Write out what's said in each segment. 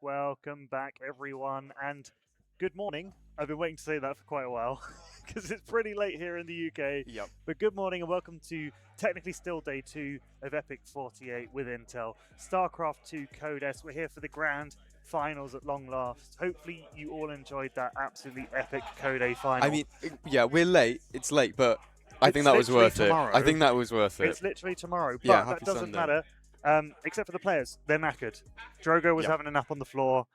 Welcome back, everyone, and good morning. I've been waiting to say that for quite a while because it's pretty late here in the UK. Yep. But good morning and welcome to technically still day 2 of EPIC48 with Intel. Starcraft 2 Code S. We're here for the grand finals at long last. Hopefully, you all enjoyed that absolutely epic Code A final. I mean, yeah, we're late. It's late, but I think that was literally worth tomorrow. it. I think that was worth it. It's literally tomorrow, but Yeah, that happy doesn't Sunday. matter. Except for the players, they're knackered. Drogo was Yep. having a nap on the floor.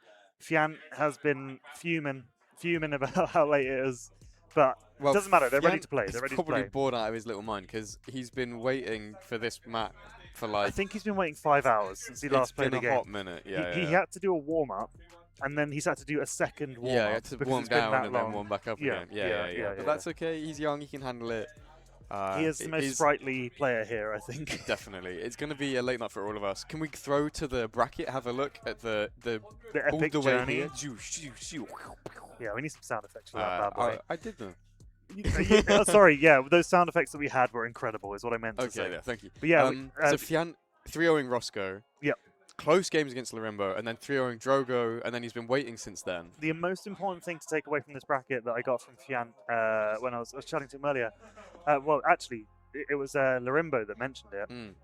Fjant has been fuming about how late it is, but it doesn't matter. They're ready to play. They're ready to probably play. bored out of his little mind because he's been waiting for this map for like. I think he's been waiting 5 hours since he last played the It's game. been a hot minute. Yeah, he had to do a warm up, and then he's had to do a second warm up. Yeah, he had to because warm it's been down that and long. then warm back up Yeah, again. yeah, But yeah. that's okay. He's young. He can handle it. He is the most sprightly player here, I think. Definitely. It's going to be a late night for all of us. Can we throw to the bracket, have a look at the all epic the way journey. here? Yeah, we need some sound effects for that bad boy. I did them. Sorry, yeah, those sound effects that we had were incredible, is what I meant to say. Okay, yeah, thank you. But yeah, so Fjant 3-0ing Roscoe. Yep. Close games against Larembo, and then 3-0ing Drogo, and then he's been waiting since then. The most important thing to take away from this bracket that I got from Fjant when I was chatting to him earlier, well, actually, it was Larembo that mentioned it.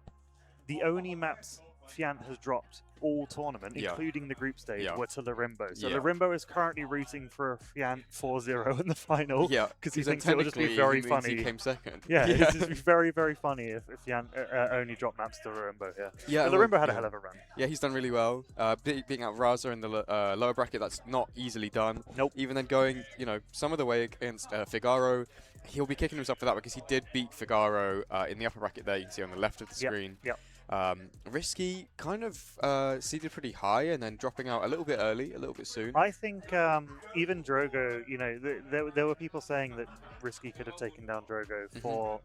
The only maps Fjant has dropped all tournament, including the group stage, were to Larembo. So Larembo is currently rooting for Fjant 4-0 in the final because he thinks it will just be very funny. He came second. Yeah, it's just be very, very funny if Fjant only dropped maps to Larembo here. Yeah, but Larembo had a hell of a run. Yeah, he's done really well. Beating out Raza in the lower bracket, that's not easily done. Nope. Even then going, some of the way against Figaro, he'll be kicking himself for that because he did beat Figaro in the upper bracket there. You can see on the left of the screen. Yep. Risky kind of seeded pretty high and then dropping out a little bit early, a little bit soon. I think even Drogo, there were people saying that Risky could have taken down Drogo for,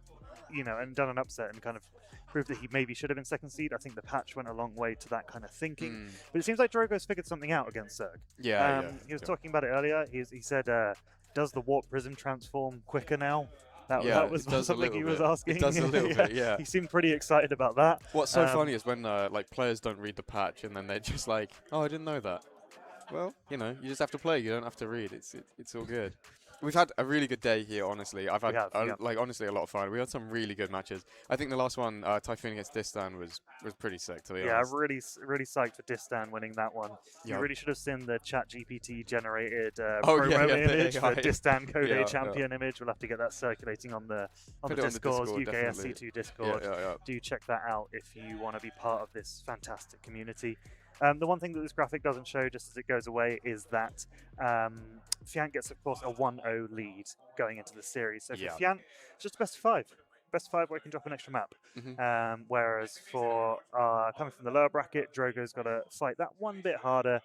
and done an upset and kind of proved that he maybe should have been second seed. I think the patch went a long way to that kind of thinking. But it seems like Drogo's figured something out against Zerg. He was talking about it earlier. He said, does the Warp Prism transform quicker now? That was something he was asking. It does a little bit, yeah. He seemed pretty excited about that. What's so funny is when players don't read the patch and then they're just like, oh, I didn't know that. Well, you just have to play. You don't have to read. It's all good. We've had a really good day here, honestly. I've had honestly a lot of fun. We had some really good matches. I think the last one, Typhoon against Distan, was pretty sick, to be honest. Yeah, really psyched for Distan winning that one. You really should have seen the ChatGPT generated promo image for Distan Code A champion image. We'll have to get that circulating on the Discord, UKSC2 Discord. Do check that out if you want to be part of this fantastic community. The one thing that this graphic doesn't show, just as it goes away, is that Fjant gets, of course, a 1-0 lead going into the series. So for Fjant, it's just a best of 5. Best of 5 where he can drop an extra map. Whereas for coming from the lower bracket, Drogo's got to fight that one bit harder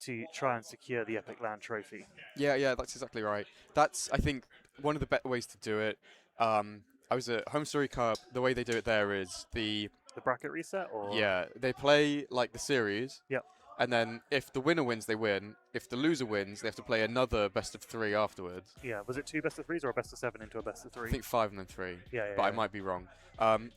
to try and secure the Epic Land trophy. Yeah, that's exactly right. That's, I think, one of the better ways to do it. I was at Home Story Cup. The way they do it there is the bracket reset, or they play like the series. Yep. And then if the winner wins, they win. If the loser wins, they have to play another best of 3 afterwards. Yeah. Was it 2 best of 3s or a best of 7 into a best of 3? I think 5 and then 3. Yeah. But I might be wrong.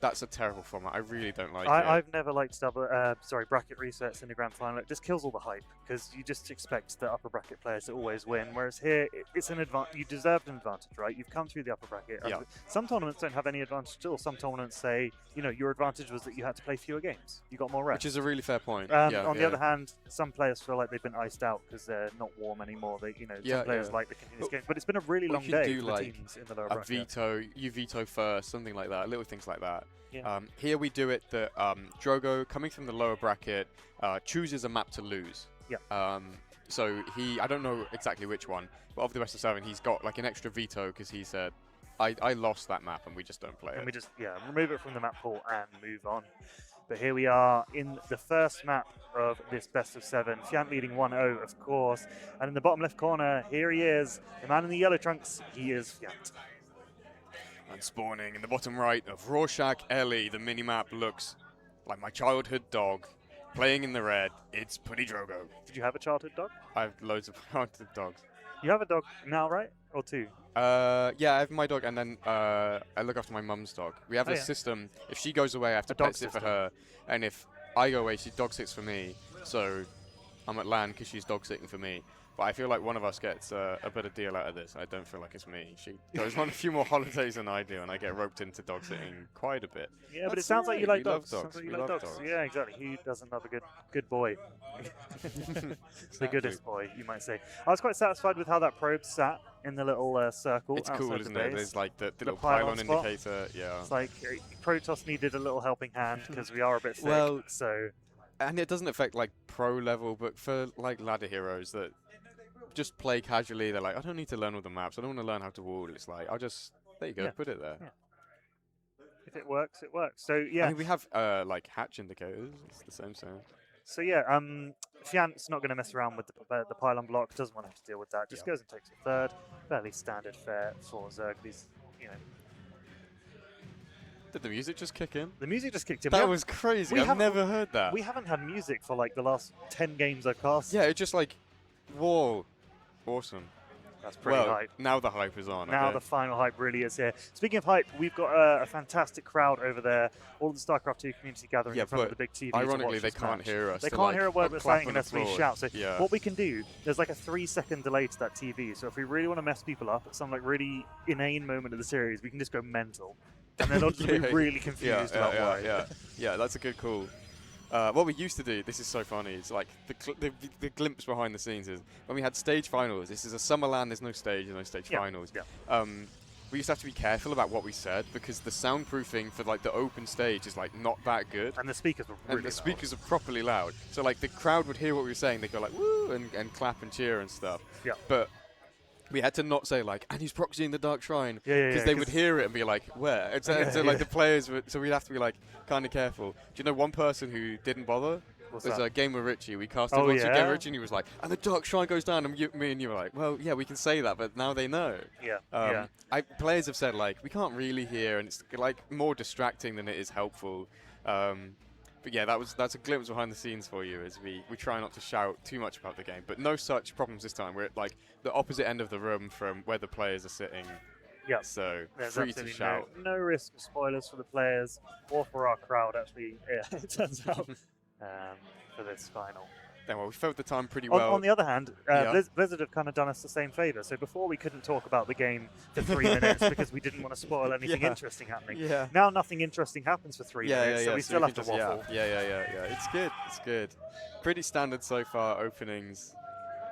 That's a terrible format. I really don't like it. I've never liked bracket resets in the grand final. It just kills all the hype because you just expect the upper bracket players to always win. Whereas here, it's an advantage. You deserved an advantage, right? You've come through the upper bracket. Yeah. Some tournaments don't have any advantage at all. Some tournaments say, your advantage was that you had to play fewer games. You got more rest. Which is a really fair point. On the other hand, some players feel like they've been iced out because they're not warm anymore. Some players like the continuous games. But it's been a really long day for the teams in the lower bracket. You veto first, something like that. Little things like that. Yeah. Here we do it that Drogo, coming from the lower bracket, chooses a map to lose. Yeah. So I don't know exactly which one, but of the best of 7, he's got like an extra veto because he said, I lost that map and we just don't play it. And we just, remove it from the map pool and move on. But here we are in the first map of this best of 7. Fjant leading 1-0, of course. And in the bottom left corner, here he is, the man in the yellow trunks. He is Fjant. And spawning in the bottom right of Rorschach Ellie, the minimap looks like my childhood dog. Playing in the red, it's PtitDrogo. Did you have a childhood dog? I have loads of childhood dogs. You have a dog now, right? Or 2? Yeah, I have my dog, and then I look after my mum's dog. We have a system. If she goes away, I have to pet sit for her, and if I go away, she dog sits for me. So I'm at LAN because she's dog sitting for me. But I feel like one of us gets a better deal out of this. I don't feel like it's me. She goes on a few more holidays than I do, and I get roped into dog sitting quite a bit. Yeah, but it sounds like you like dogs. Sounds like you like dogs. Yeah, exactly. Who doesn't love a good boy? Exactly. The goodest boy, you might say. I was quite satisfied with how that probe sat in the little circle. It's cool, isn't it? There's like the little pylon indicator. Yeah. It's like Protoss needed a little helping hand because we are a bit thick. Well, so. And it doesn't affect like pro level, but for like ladder heroes that just play casually, they're like, I don't need to learn all the maps. I don't want to learn how to wall. It's like, there you go, put it there. Yeah. If it works, it works. So yeah. I mean, we have like hatch indicators. It's the same. So yeah, Fjant's not going to mess around with the pylon block. Doesn't want to have to deal with that. Just goes and takes a third. Fairly standard fare for Zerg. These, Did the music just kick in? The music just kicked in. That was crazy. I've never heard that. We haven't had music for like the last 10 games I've cast. Yeah, it's just like, whoa, awesome. That's pretty hype. Now the hype is on. Now the final hype really is here. Speaking of hype, we've got a fantastic crowd over there. All of the Starcraft 2 community gathering in front of the big TV. Ironically, they can't hear us. They can't hear a word we're saying unless we shout. So what we can do, there's like a 3-second delay to that TV. So if we really want to mess people up at some like really inane moment of the series, we can just go mental. And then they'll just be really confused about why. Yeah, that's a good call. What we used to do, this is so funny, it's like the glimpse behind the scenes is when we had stage finals. This is a summer LAN, there's no stage, there's no stage finals. Yeah. We used to have to be careful about what we said because the soundproofing for like the open stage is like not that good. And the speakers were really loud. Speakers are properly loud. So like the crowd would hear what we were saying, they'd go like woo and clap and cheer and stuff. Yeah. But we had to not say like, and he's proxying the Dark Shrine, because they would hear it and be like, where? And so like the players would, so we'd have to be like kind of careful. Do you know one person who didn't bother? There's a game with Richie. We casted once a game with Richie, and he was like, and the Dark Shrine goes down, and me and you were like, well, yeah, we can say that, but now they know. Yeah. Players have said like, we can't really hear, and it's like more distracting than it is helpful. But yeah, that's a glimpse behind the scenes for you as we try not to shout too much about the game. But no such problems this time. We're at like the opposite end of the room from where the players are sitting. Yeah. So there's free to shout. No risk of spoilers for the players or for our crowd, actually, it turns out, for this final. Then, well, we filled the time pretty well. On the other hand, Blizzard have kind of done us the same favour. So before we couldn't talk about the game for 3 minutes because we didn't want to spoil anything interesting happening. Yeah. Now nothing interesting happens for 3 minutes, so we still have to waffle. Yeah. It's good. It's good. Pretty standard so far openings.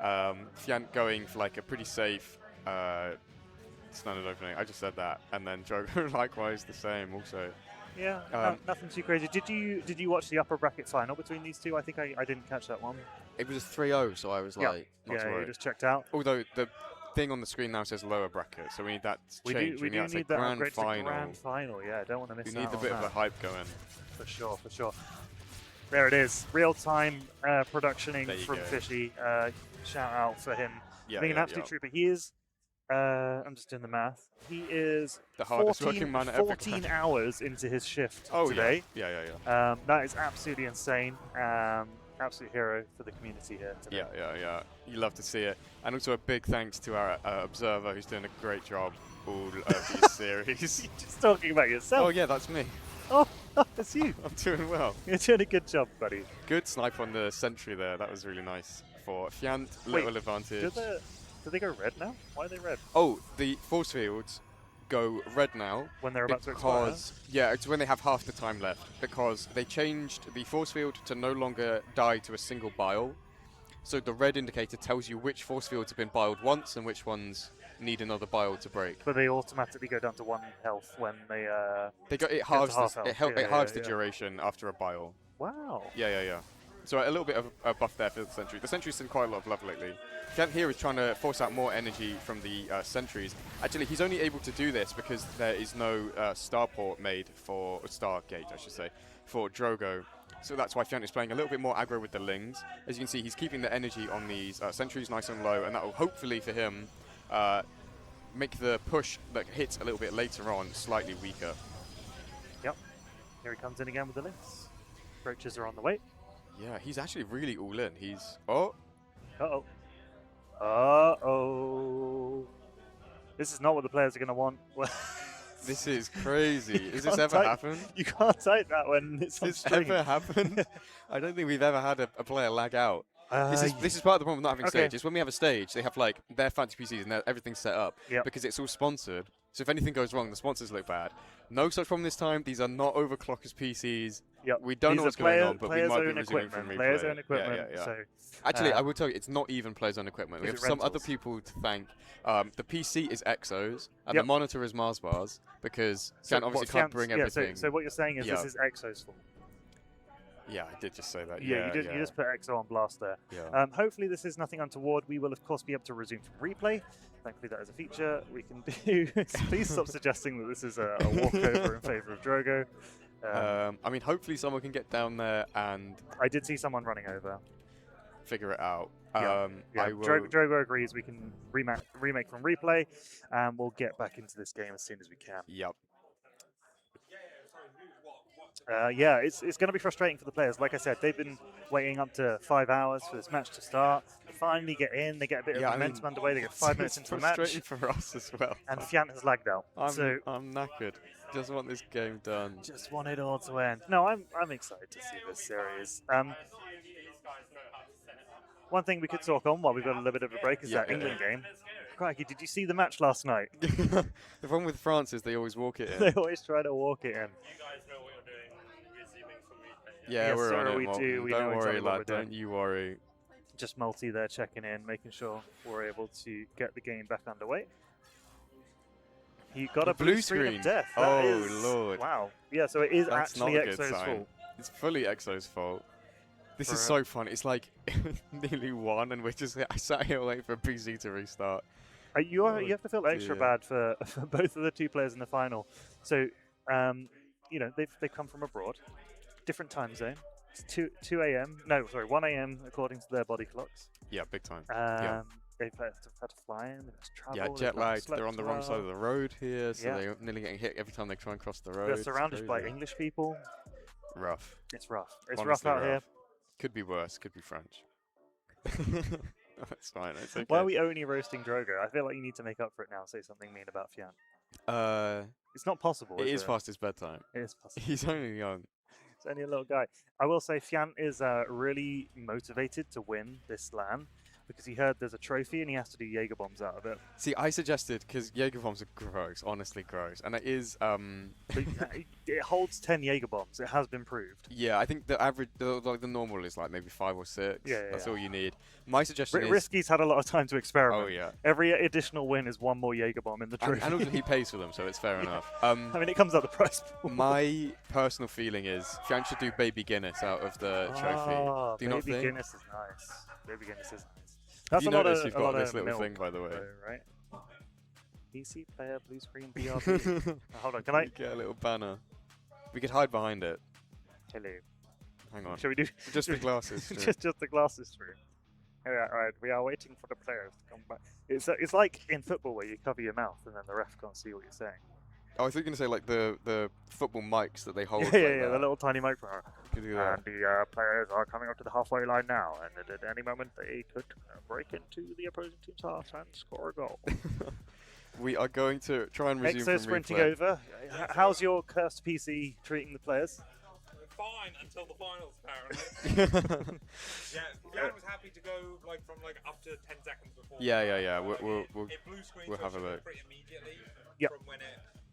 Fjant going for like a pretty safe standard opening. I just said that, and then Drogo likewise the same also. Yeah, nothing too crazy. Did you watch the upper bracket final between these two? I think I didn't catch that one. It was a 3-0, so I was like, not to worry. You just checked out. Although the thing on the screen now says lower bracket, so we need that to change. We do need that upgrade to grand final. Yeah, don't want to miss out. We need a bit of a hype going. For sure. There it is, real-time productioning from Fishy. Shout out for him being an absolute trooper. He is. I'm just doing the math. He is the hardest working man ever. 14 hours into his shift today. Yeah. That is absolutely insane. Absolute hero for the community here today. Yeah. You love to see it. And also a big thanks to our observer who's doing a great job all of these series. You're just talking about yourself. Oh yeah, that's me. Oh, that's you. I'm doing well. You're doing a good job, buddy. Good snipe on the sentry there. That was really nice for Fjant. Little advantage. Do they go red now? Why are they red? Oh, the force fields go red now. When they're about to expire? Yeah, it's when they have half the time left. Because they changed the force field to no longer die to a single bile. So the red indicator tells you which force fields have been biled once and which ones need another bile to break. But they automatically go down to 1 health when they it halves the duration after a bile. Wow. Yeah. So a little bit of a buff there for the sentry. The sentry's seen quite a lot of love lately. Fjant here is trying to force out more energy from the sentries. Actually, he's only able to do this because there is no starport made for Stargate, I should say, for Drogo. So that's why Fjant is playing a little bit more aggro with the Lings. As you can see, he's keeping the energy on these sentries nice and low, and that will hopefully for him make the push that hits a little bit later on slightly weaker. Yep. Here he comes in again with the Lings. Roaches are on the way. Yeah, he's actually really all in. He's... Oh! Uh-oh. Uh-oh. This is not what the players are going to want. This is crazy. Has this ever happened? You can't type that when it's on stream. This ever happened? I don't think we've ever had a player lag out. This is part of the problem with not having stage. Is when we have a stage, they have like their fancy PCs and everything's set up because it's all sponsored. So if anything goes wrong, the sponsors look bad. No such problem this time. These are not overclockers PCs. We don't know what's going on, but we might be resuming from replay. Players' own equipment. So, actually, I will tell you, it's not even players' own equipment. We have some other people to thank. The PC is Exos, and the monitor is Mars bars, because Fjant obviously can't bring everything. So what you're saying is this is Exos' fault. Yeah, I did just say that. You just put EXO on blast there. Hopefully this is nothing untoward. We will, of course, be able to resume from replay. Thankfully, that is a feature we can do. Please stop suggesting that this is a walkover in favour of Drogo. I mean, hopefully someone can get down there and... I did see someone running over. Figure it out. Drogo agrees we can remake from replay, and we'll get back into this game as soon as we can. Yep. It's going to be frustrating for the players. Like I said, they've been waiting up to 5 hours for this match to start. They finally get in, they get a bit of momentum underway, they get 5 minutes into the match. It's frustrating for us as well. And Fjant has lagged out. I'm knackered. Just want this game done. Just want it all to end. No, I'm excited to see this series. One thing we could talk on while we've got a little bit of a break is that England game. Crikey, did you see the match last night? The problem with France is they always walk it in. They always try to walk it in. Yeah, we're on it, we do. We don't worry, exactly lad. Don't you worry. Just multi there, checking in, making sure we're able to get the game back underway. He got a blue screen of death. Lord! Wow. Yeah, so it is actually Exo's fault. It's fully Exo's fault. This is so fun. It's like nearly 1, and we're just sat here waiting for a PC to restart. You have to feel extra bad for both of the two players in the final. So, they've come from abroad. Different time zone. It's 2 a.m. No, sorry, 1 a.m. according to their body clocks. Yeah, big time. They've had to fly in, they've had to travel. Yeah, jet lagged. They're on the wrong side of the road here, so they're nearly getting hit every time they try and cross the road. They're surrounded by English people. Rough. It's rough. It's rough out here. Could be worse. Could be French. That's fine. It's okay. Why are we only roasting Drogo? I feel like you need to make up for it now. Say something mean about Fjant. It's not possible. It is past his bedtime. It is possible. He's only young. He's only a little guy. I will say Fjant is really motivated to win this LAN because he heard there's a trophy and he has to do Jaeger bombs out of it. See, I suggested, because Jaeger bombs are gross, honestly gross, and it is... it holds 10 Jaeger bombs. It has been proved. Yeah, I think the average, the normal is like maybe 5 or 6. That's all you need. My suggestion is... Risky's had a lot of time to experiment. Oh, yeah. Every additional win is 1 more Jaeger bomb in the trophy. And also he pays for them, so it's fair enough. I mean, it comes out the price. My personal feeling is Fjant should do Baby Guinness out of the trophy. Do you not think? Baby Guinness is nice. Baby Guinness is nice. That's you notice you've got this little thing, by the way. Right? PC player, blue screen, BRB. Hold on, can I get a little banner? We could hide behind it. Hello. Hang on. Shall we do just the glasses? just the glasses through. Alright, we are waiting for the players to come back. It's like in football where you cover your mouth and then the ref can't see what you're saying. Oh, I think you're going to say like the football mics that they hold. Yeah, the little tiny microphone. Could do that. And the players are coming up to the halfway line now, and at any moment they could break into the opposing team's half and score a goal. We are going to try and resume from sprinting replay. over. How's your cursed PC treating the players? Fine until the finals, apparently. Fjant was happy to go from up to 10 seconds before. Yeah. We'll have a look. Pretty immediately. From when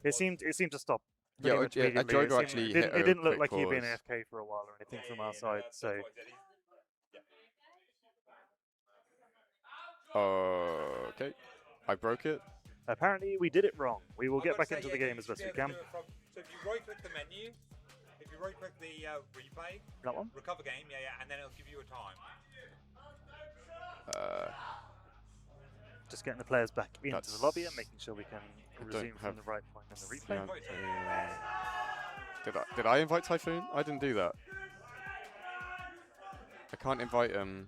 it seemed to stop. Drogo actually hit it didn't look like pause. he'd been AFK for a while or anything from our side. So. Okay, I broke it. Apparently we did it wrong. We will get back into the game as best we can. So if you right-click the menu, if you right-click the replay, that one, recover game, and then it'll give you a time. Just getting the players back into the lobby and making sure we can resume from the right point in the replay. Did I invite Typhoon? I didn't do that. I can't invite him.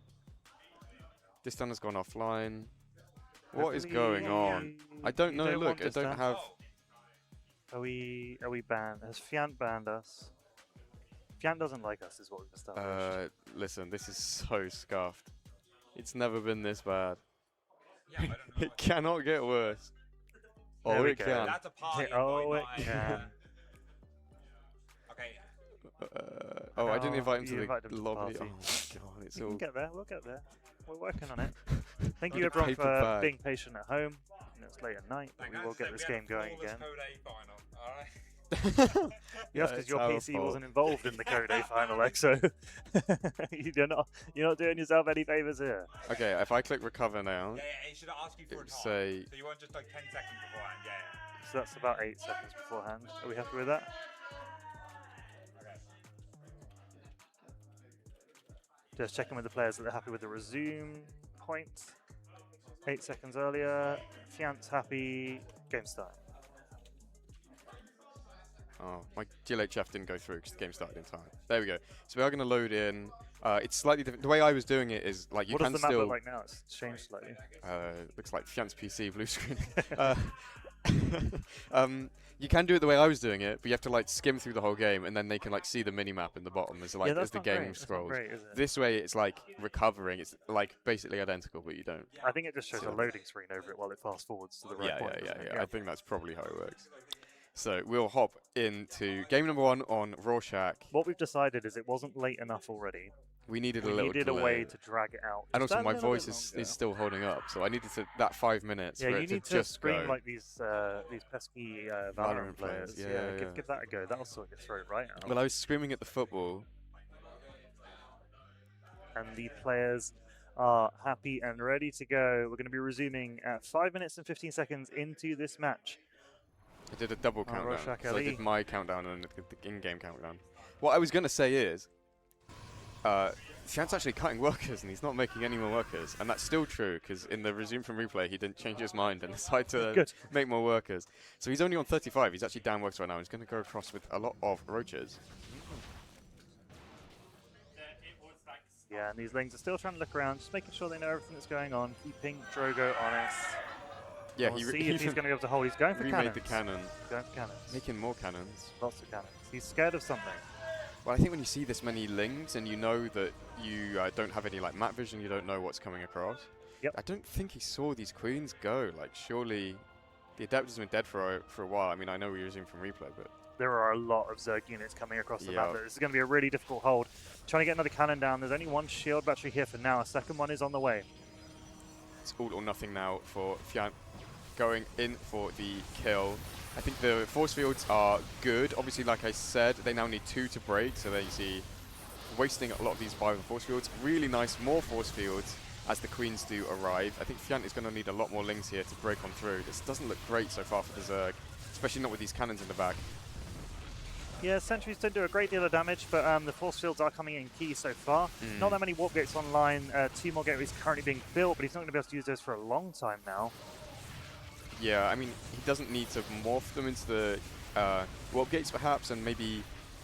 This done has gone offline. What is going on? I don't know. Look, I don't have. Are we banned? Has Fjant banned us? Fjant doesn't like us, is what we've established. Listen, this is so scuffed. It's never been this bad. Yeah, I don't know. It cannot get worse. Oh, it can. That's a party it can. Okay. Oh, I didn't invite him to the lobby. Oh my god, it's all... We'll get there, we'll get there. We're working on it. Thank you everyone for being patient at home. It's late at night, but we will get this game going again. Yes, because your PC wasn't involved in the Code A final, Exo. you're not doing yourself any favors here. Okay, if I click recover now, it should ask you for a time. Say, so you want just like 10 seconds beforehand, So that's about 8 seconds beforehand. Are we happy with that? Okay. Just checking with the players that they're happy with the resume point. 8 seconds earlier. Fjant's happy. Game start. Oh, my GLHF didn't go through because the game started in time. There we go. So we are going to load in. It's slightly different. The way I was doing it is like you can still. What does the map look like now? It's changed slightly. Looks like Fjant's PC blue screen. You can do it the way I was doing it, but you have to like skim through the whole game, and then they can like see the mini map in the bottom as like as the game scrolls. Great, is it? This way, it's like recovering. It's like basically identical, but you don't. I think it just shows a loading screen over it while it fast forwards to the right point. Yeah. I think that's probably how it works. So we'll hop into game number 1 on Rorschach. What we've decided is it wasn't late enough already. We needed a way to drag it out. And also my voice is still holding up, so I needed that 5 minutes for it to just go. You need to scream like these pesky Valorant players. Give that a go. That'll sort your throat right out. Well, I was screaming at the football. And the players are happy and ready to go. We're going to be resuming at 5 minutes and 15 seconds into this match. I did a double countdown. So I did my countdown and the in-game countdown. What I was going to say is, Fjant's actually cutting workers and he's not making any more workers. And that's still true, because in the resume from replay, he didn't change his mind and decided to make more workers. So he's only on 35. He's actually down workers right now. He's going to go across with a lot of roaches. Yeah, and these lings are still trying to look around, just making sure they know everything that's going on, keeping Drogo honest. Yeah, we'll see if he's going to be able to hold. He's going for cannons. The cannon. Going for cannons. Making more cannons. Lots of cannons. He's scared of something. Well, I think when you see this many lings and you know that you don't have any like map vision, you don't know what's coming across. Yep. I don't think he saw these queens go. Like, surely the Adeptus have been dead for a while. I mean, I know we're using from replay, but there are a lot of Zerg units coming across the map. This is going to be a really difficult hold. Trying to get another cannon down. There's only one shield battery here for now. A second one is on the way. It's all or nothing now for Fjant. Going in for the kill. I think the force fields are good. Obviously, like I said, they now need 2 to break. So there you see, wasting a lot of these 5 force fields. Really nice, more force fields as the queens do arrive. I think Fjant is going to need a lot more lings here to break on through. This doesn't look great so far for the Zerg, especially not with these cannons in the back. Yeah, sentries don't do a great deal of damage, but the force fields are coming in key so far. Not that many warp gates online. 2 more gateways currently being built, but he's not going to be able to use those for a long time now. Yeah, I mean, he doesn't need to morph them into the warp gates, perhaps, and maybe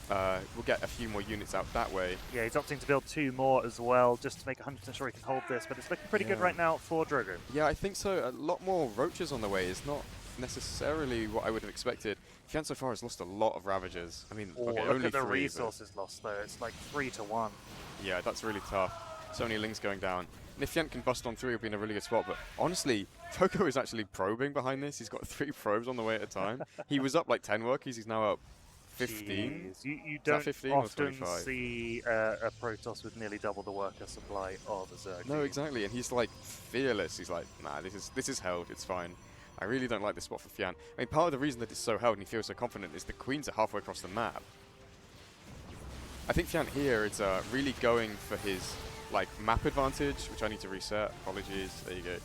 we'll get a few more units out that way. Yeah, he's opting to build 2 more as well, just to make 100% sure he can hold this, but it's looking pretty good right now for Drogo. Yeah, I think so. A lot more roaches on the way is not necessarily what I would have expected. Fjant so far has lost a lot of Ravagers. I mean, look only at the 3, resources lost, though. It's like 3 to 1. Yeah, that's really tough. So many lings going down. And if Fjant can bust on through, he'll be in a really good spot. But honestly, Drogo is actually probing behind this. He's got 3 probes on the way at a time. He was up like 10 workies. He's now up 15. You don't often see a Protoss with nearly double the worker supply of a Zerg. No, exactly. And he's like fearless. He's like, nah, this is held. It's fine. I really don't like this spot for Fjant. I mean, part of the reason that it's so held and he feels so confident is the queens are halfway across the map. I think Fjant here is really going for his like map advantage, which I need to reset. Apologies. There you go.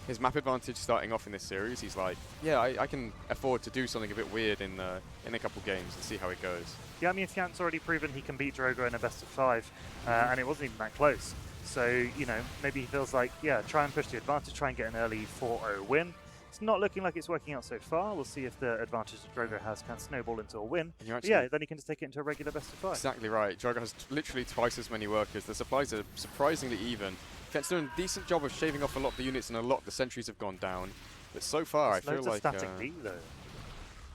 His map advantage starting off in this series, he's like, yeah, I can afford to do something a bit weird in a couple games and see how it goes. Yeah, I mean, Fjant's already proven he can beat Drogo in a best of 5, and it wasn't even that close. So, you know, maybe he feels like, yeah, try and push the advantage, try and get an early 4-0 win. It's not looking like it's working out so far. We'll see if the advantage that Drogo has can snowball into a win. Yeah, then he can just take it into a regular best of 5. Exactly right. Drogo has literally twice as many workers. The supplies are surprisingly even. Fjant's doing a decent job of shaving off a lot of the units, and a lot of the sentries have gone down. But so far, I feel like static B, though.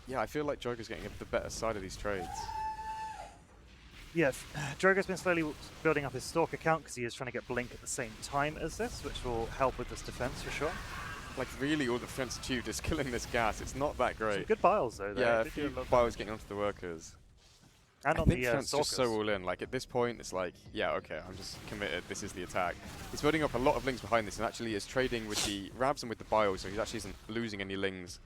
Yeah, I feel like Drogo's getting the better side of these trades. Yeah, Drogo's been slowly building up his Stalker count because he is trying to get Blink at the same time as this, which will help with this defense for sure. Like, really, all the Fjant's achieved is killing this gas. It's not that great. Some good biles, though. Yeah, a few biles getting onto the workers. And I on think the Fjant's just so all in. Like, at this point, it's like, yeah, okay, I'm just committed. This is the attack. He's building up a lot of lings behind this and actually is trading with the Ravs and with the Bio, so he actually isn't losing any lings.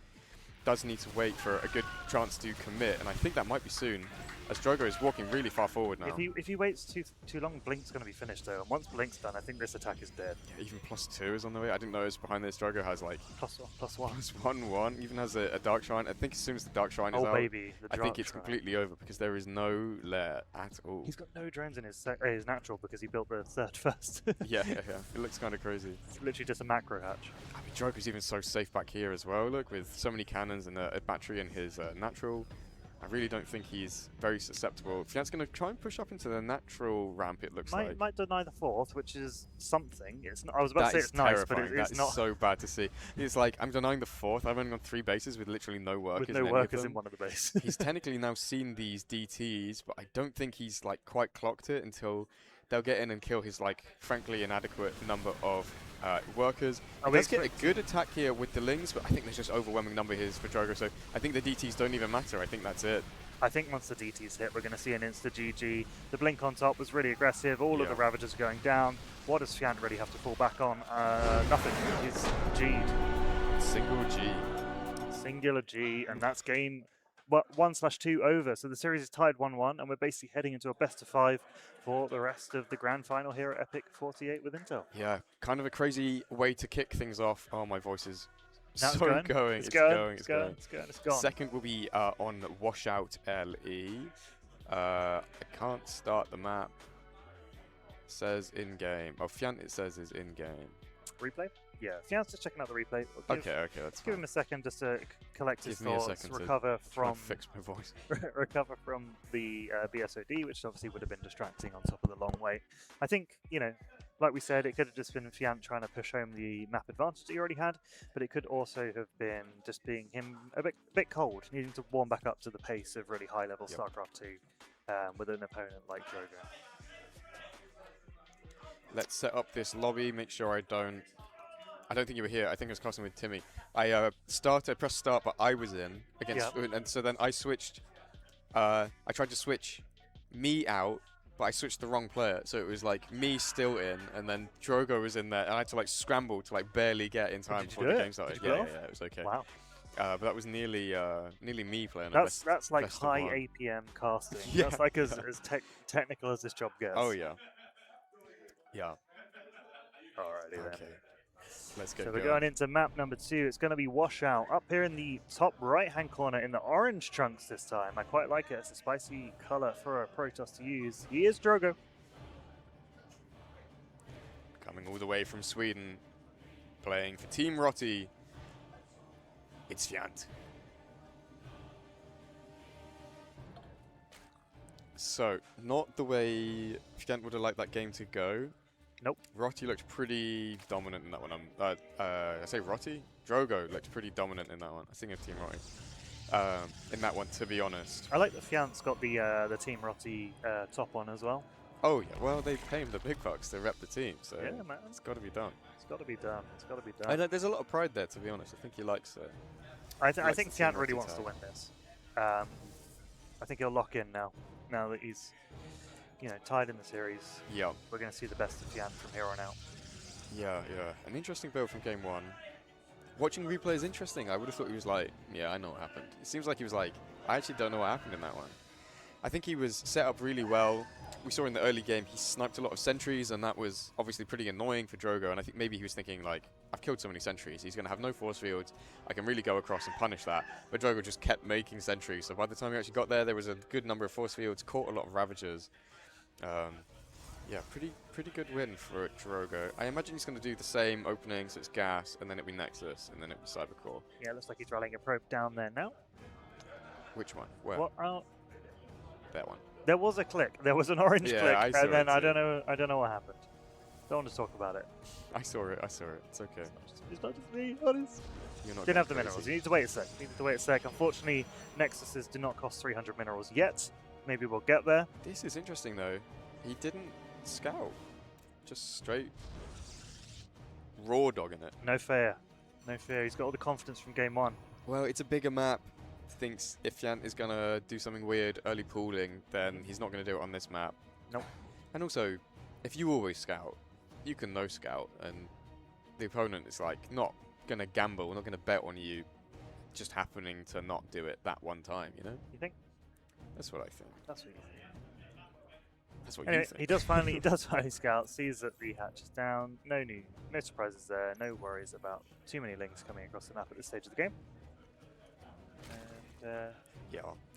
Does need to wait for a good chance to commit, and I think that might be soon, as Drogo is walking really far forward now. If he waits too long, Blink's going to be finished though, and once Blink's done, I think this attack is dead. Yeah, even +2 is on the way. I didn't know behind this. Drogo has like +1, even has a Dark Shrine. I think as soon as the Dark Shrine is out, baby, I think it's completely over because there is no lair at all. He's got no drones in his natural because he built the third first. yeah. It looks kind of crazy. It's literally just a macro hatch. I mean, Drogo's even so safe back here as well. Look, with so many cannons and a battery in his natural. I really don't think he's very susceptible. Fjant's going to try and push up into the natural ramp, it looks like. Might deny the fourth, which is something. It's not, I was about to say it's nice, but it's not. That's so bad to see. It's like, I'm denying the fourth. I've only got 3 bases with literally no workers. With no workers in one of the bases. He's technically now seen these DTs, but I don't think he's like quite clocked it until they'll get in and kill his like frankly inadequate number of workers. He does get a good attack here with the lings, but I think there's just overwhelming number here for Drogo, so I think the DTs don't even matter. I think that's it. I think once the DTs hit, we're going to see an insta-GG. The blink on top was really aggressive. All of the Ravagers are going down. What does Fjant really have to fall back on? Nothing. He's G'd. Single G. Singular G, and that's game 1/2 over. So the series is tied 1-1, and we're basically heading into a best-of-5 for the rest of the grand final here at EPIC48 with Intel. Yeah, kind of a crazy way to kick things off. Oh, my voice is now so going. It's gone. Second will be on Washout LE. I can't start the map. Says in-game. Oh, Fjant it says is in-game. Replay? Yeah, Fjant's just checking out the replay. Okay, that's fine. Give him a second just to collect his thoughts, recover from fix my voice. recover from the BSOD, which obviously would have been distracting on top of the long wait. I think, you know, like we said, it could have just been Fjant trying to push home the map advantage that he already had, but it could also have been just being him a bit cold, needing to warm back up to the pace of really high-level Starcraft 2 with an opponent like Drogo. Let's set up this lobby, make sure I don't think you were here. I think I was casting with Timmy. I pressed start, but I was in against, and so then I switched. I tried to switch me out, but I switched the wrong player. So it was like me still in, and then Drogo was in there, and I had to like scramble to like barely get in time before the game started. Yeah, it was okay. Wow. But that was nearly me playing. That's like high APM casting. Yeah. That's like as technical as this job gets. Oh yeah. Yeah. Alrighty then. Okay. Let's go. So we're going into map number 2. It's going to be Washout up here in the top right-hand corner in the orange trunks this time. I quite like it. It's a spicy color for a Protoss to use. He is Drogo. Coming all the way from Sweden, playing for Team Rotti. It's Fjant. So, not the way Fjant would have liked that game to go. Nope. Rotti looked pretty dominant in that one. I say Rotti? Drogo looked pretty dominant in that one. I think of Team Rotti. In that one, to be honest. I like that Fjant's got the Team Rotti top on as well. Oh, yeah. Well, they pay him the big bucks to rep the team, so yeah, man. It's got to be done. It's got to be done. It's got to be done. I know there's a lot of pride there, to be honest. I think he likes it. I think Fjant really wants to win this. I think he'll lock in now that he's tied in the series. Yeah. We're going to see the best of Fjant from here on out. Yeah. An interesting build from game 1. Watching replay is interesting. I would have thought he was like, yeah, I know what happened. It seems like he was like, I actually don't know what happened in that one. I think he was set up really well. We saw in the early game he sniped a lot of sentries, and that was obviously pretty annoying for Drogo. And I think maybe he was thinking, like, I've killed so many sentries. He's going to have no force fields. I can really go across and punish that. But Drogo just kept making sentries. So by the time he actually got there was a good number of force fields, caught a lot of Ravagers. Yeah, pretty good win for Drogo. I imagine he's going to do the same opening, so it's gas, and then it'll be Nexus, and then it'll be Cybercore. Yeah, looks like he's rallying a probe down there now. Which one? Where? What? That one. There was a click. There was an orange click, and then I don't know what happened. Don't want to talk about it. I saw it. It's okay. It's not just me, honest. You're not Didn't have the minerals. You need to wait a sec. Unfortunately, Nexuses do not cost 300 minerals yet. Maybe we'll get there. This is interesting though. He didn't scout. Just straight raw dogging it. No fear. He's got all the confidence from game 1. Well, it's a bigger map. thinks if Fjant is going to do something weird early pooling, then he's not going to do it on this map. Nope. And also, if you always scout, you can no scout, and the opponent is like not going to gamble, not going to bet on you just happening to not do it that one time, you know? You think? That's what I think. That's what you think. That's what Anyway, you think. he does finally scout, sees that the hatch is down, no surprises there, no worries about too many lings coming across the map at this stage of the game. And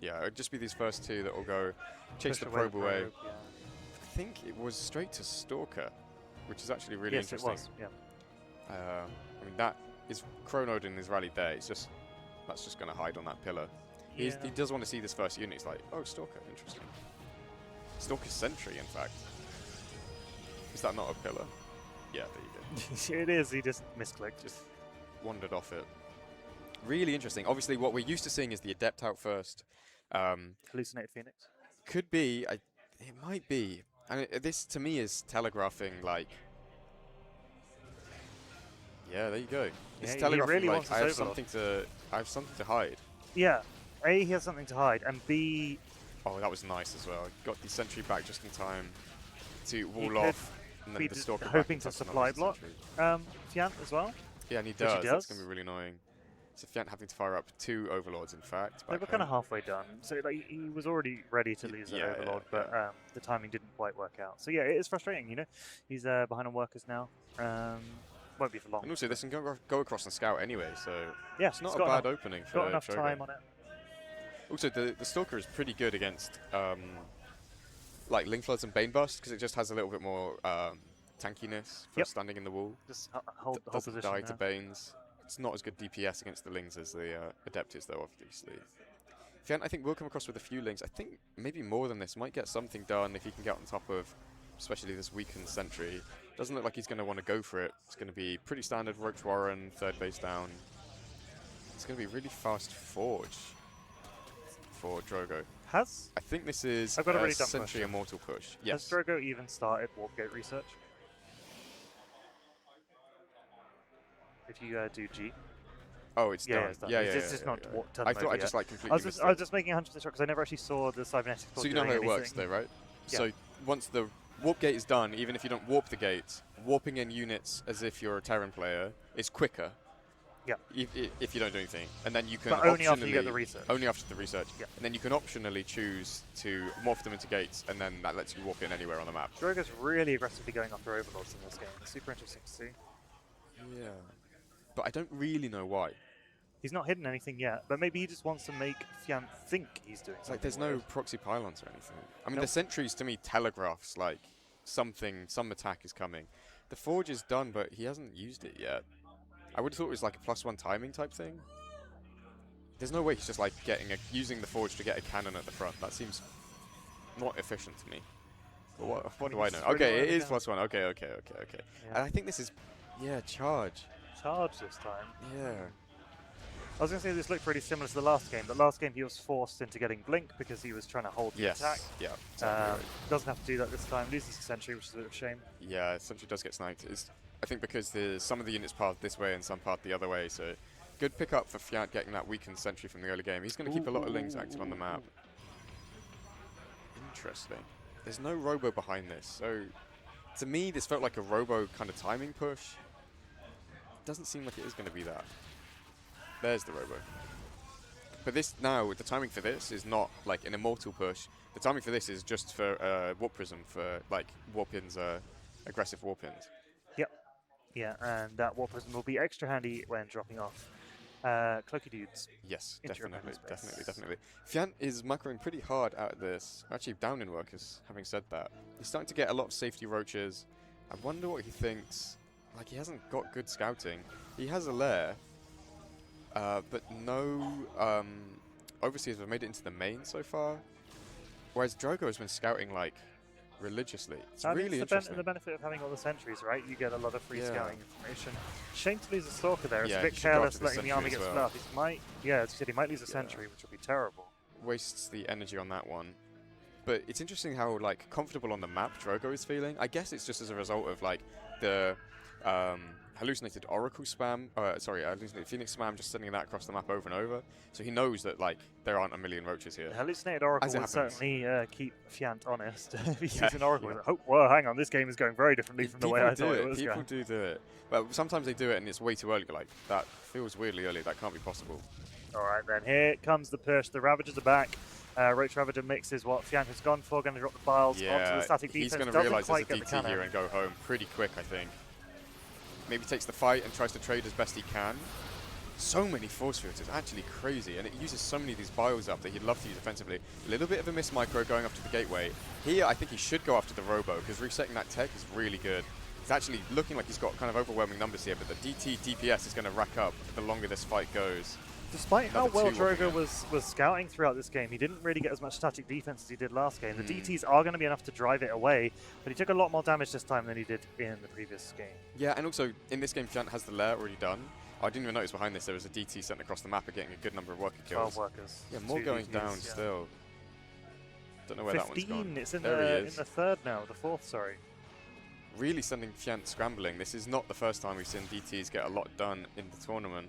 Yeah, it'd just be these first two that will go chase the probe away. Yeah. I think it was straight to Stalker, which is actually really interesting. Yes, it was, yeah. I mean, that is chronoed in his rally there. That's just going to hide on that pillar. Yeah. He does want to see this first unit. He's like, oh, Stalker, interesting. Stalker's Sentry, in fact. Is that not a pillar? Yeah, there you go. It is, he just misclicked. Just wandered off it. Really interesting. Obviously, what we're used to seeing is the Adept out first. Hallucinated Phoenix? Could be. It might be. And this, to me, is telegraphing, like... Yeah, there you go. It's telegraphing, really like, I have Overlord. something to hide. Yeah. A, he has something to hide, and B... Oh, that was nice as well. Got the sentry back just in time to wall off, and then the Stalker back hoping and to touch supply another block sentry. Fjant as well. Yeah, and he he does. does. That's going to be really annoying. So Fjant having to fire up 2 Overlords, in fact. They were kind of halfway done, so like, he was already ready to lose the Overlord, but the timing didn't quite work out. So yeah, it is frustrating, you know. He's behind on workers now. Won't be for long. And also, this can go across and scout anyway, so yeah, it's not a bad opening for got enough Drogo. time on it. Also, the Stalker is pretty good against like Ling Floods and Bane Bust, because it just has a little bit more tankiness for standing in the wall. Just hold doesn't position die there. to Banes. It's not as good DPS against the Lings as the Adept is, though, obviously. Fjant, I think, will come across with a few Lings. I think maybe more than this. Might get something done if he can get on top of, especially this weakened Sentry. Doesn't look like he's going to want to go for it. It's going to be pretty standard Roach Warren, 3rd base down. It's going to be really fast Forge for Drogo. I think this is I've got a really dumb Sentry question. Immortal push. Yes. Has Drogo even started Warp Gate research? If you do G. Oh, it's done. It's done. Yeah, It's just not done I thought I yet. just like completely missed I was just making 100% sure because I never actually saw the cybernetics. So you know how it works, though, right? Yeah. So once the warp gate is done, even if you don't warp the gate, warping in units as if you're a Terran player is quicker. Yeah. If you don't do anything, and then you can But only after you get the research. Only after the research. Yeah. And then you can optionally choose to morph them into gates, and then that lets you warp in anywhere on the map. Drogo's really aggressively going after Overlords in this game. It's super interesting to see. Yeah. But I don't really know why. He's not hidden anything yet, but maybe he just wants to make Fjant think he's doing something. Like, there's no weird. proxy pylons or anything. I mean, the sentries to me telegraphs like some attack is coming. The Forge is done, but he hasn't used it yet. I would have thought it was like a +1 timing type thing. There's no way he's just like using the Forge to get a cannon at the front. That seems not efficient to me. But what do I know? Okay, it is +1. Okay. Yeah. And I think this is, charge. Charge this time. Yeah. I was going to say this looked really similar to the last game, but last game he was forced into getting Blink because he was trying to hold the attack. Yeah. Exactly right. Doesn't have to do that this time. Loses the Sentry, which is a bit of a shame. Yeah, Sentry does get sniped. I think because some of the units path this way and some path the other way, so good pickup for Fjant getting that weakened Sentry from the early game. He's going to keep a lot of Lings active on the map. Interesting. There's no Robo behind this, so to me this felt like a Robo kind of timing push. Doesn't seem like it is going to be that. There's the Robo. But this now, the timing for this is not like an Immortal push. The timing for this is just for Warp Prism, for like Warp-ins, aggressive Warp-ins. Yep. Yeah, and that Warp Prism will be extra handy when dropping off Cloaky Dudes. Yes, into your definitely, opponent's base. definitely. Fjant is macroing pretty hard out of this. Actually, down in workers, having said that. He's starting to get a lot of safety roaches. I wonder what he thinks. Like, he hasn't got good scouting. He has a lair. But no overseers have made it into the main so far. Whereas Drogo has been scouting like religiously. It's really interesting. The benefit of having all the sentries, right? You get a lot of free scouting information. Shame to lose a Stalker there. It's a bit careless letting the army get split up. He might, as you said, he might lose a sentry, which would be terrible. Wastes the energy on that one. But it's interesting how like comfortable on the map Drogo is feeling. I guess it's just as a result of like the hallucinated Oracle spam, hallucinated Phoenix spam, just sending that across the map over and over. So he knows that like there aren't a million roaches here. Hallucinated Oracle will certainly keep Fjant honest. If he sees an Oracle, he's like, oh, well, hang on, this game is going very differently from the way I thought it was going. People do it. But sometimes they do it and it's way too early. Like, that feels weirdly early. That can't be possible. All right, then. Here comes the push. The Ravagers are back. Roach Ravager mixes what Fjant has gone for. Going to drop the files onto the static defense. He's going to realise there's a DT here and go home pretty quick, I think. Maybe takes the fight and tries to trade as best he can. So many force fields, it's actually crazy, and it uses so many of these bios up that he'd love to use offensively. A little bit of a miss micro going up to the gateway. Here, I think he should go after the Robo, because resetting that tech is really good. He's actually looking like he's got kind of overwhelming numbers here, but the DT DPS is going to rack up the longer this fight goes. Despite how well Drogo was scouting throughout this game, he didn't really get as much static defense as he did last game. The DTs are going to be enough to drive it away, but he took a lot more damage this time than he did in the previous game. Yeah, and also in this game, Fjant has the lair already done. I didn't even notice behind this there was a DT sent across the map and getting a good number of worker kills. 12 workers. Yeah, more going down still. Don't know where that one's gone. 15, it's in the third now, the fourth, sorry. Really sending Fjant scrambling. This is not the first time we've seen DTs get a lot done in the tournament.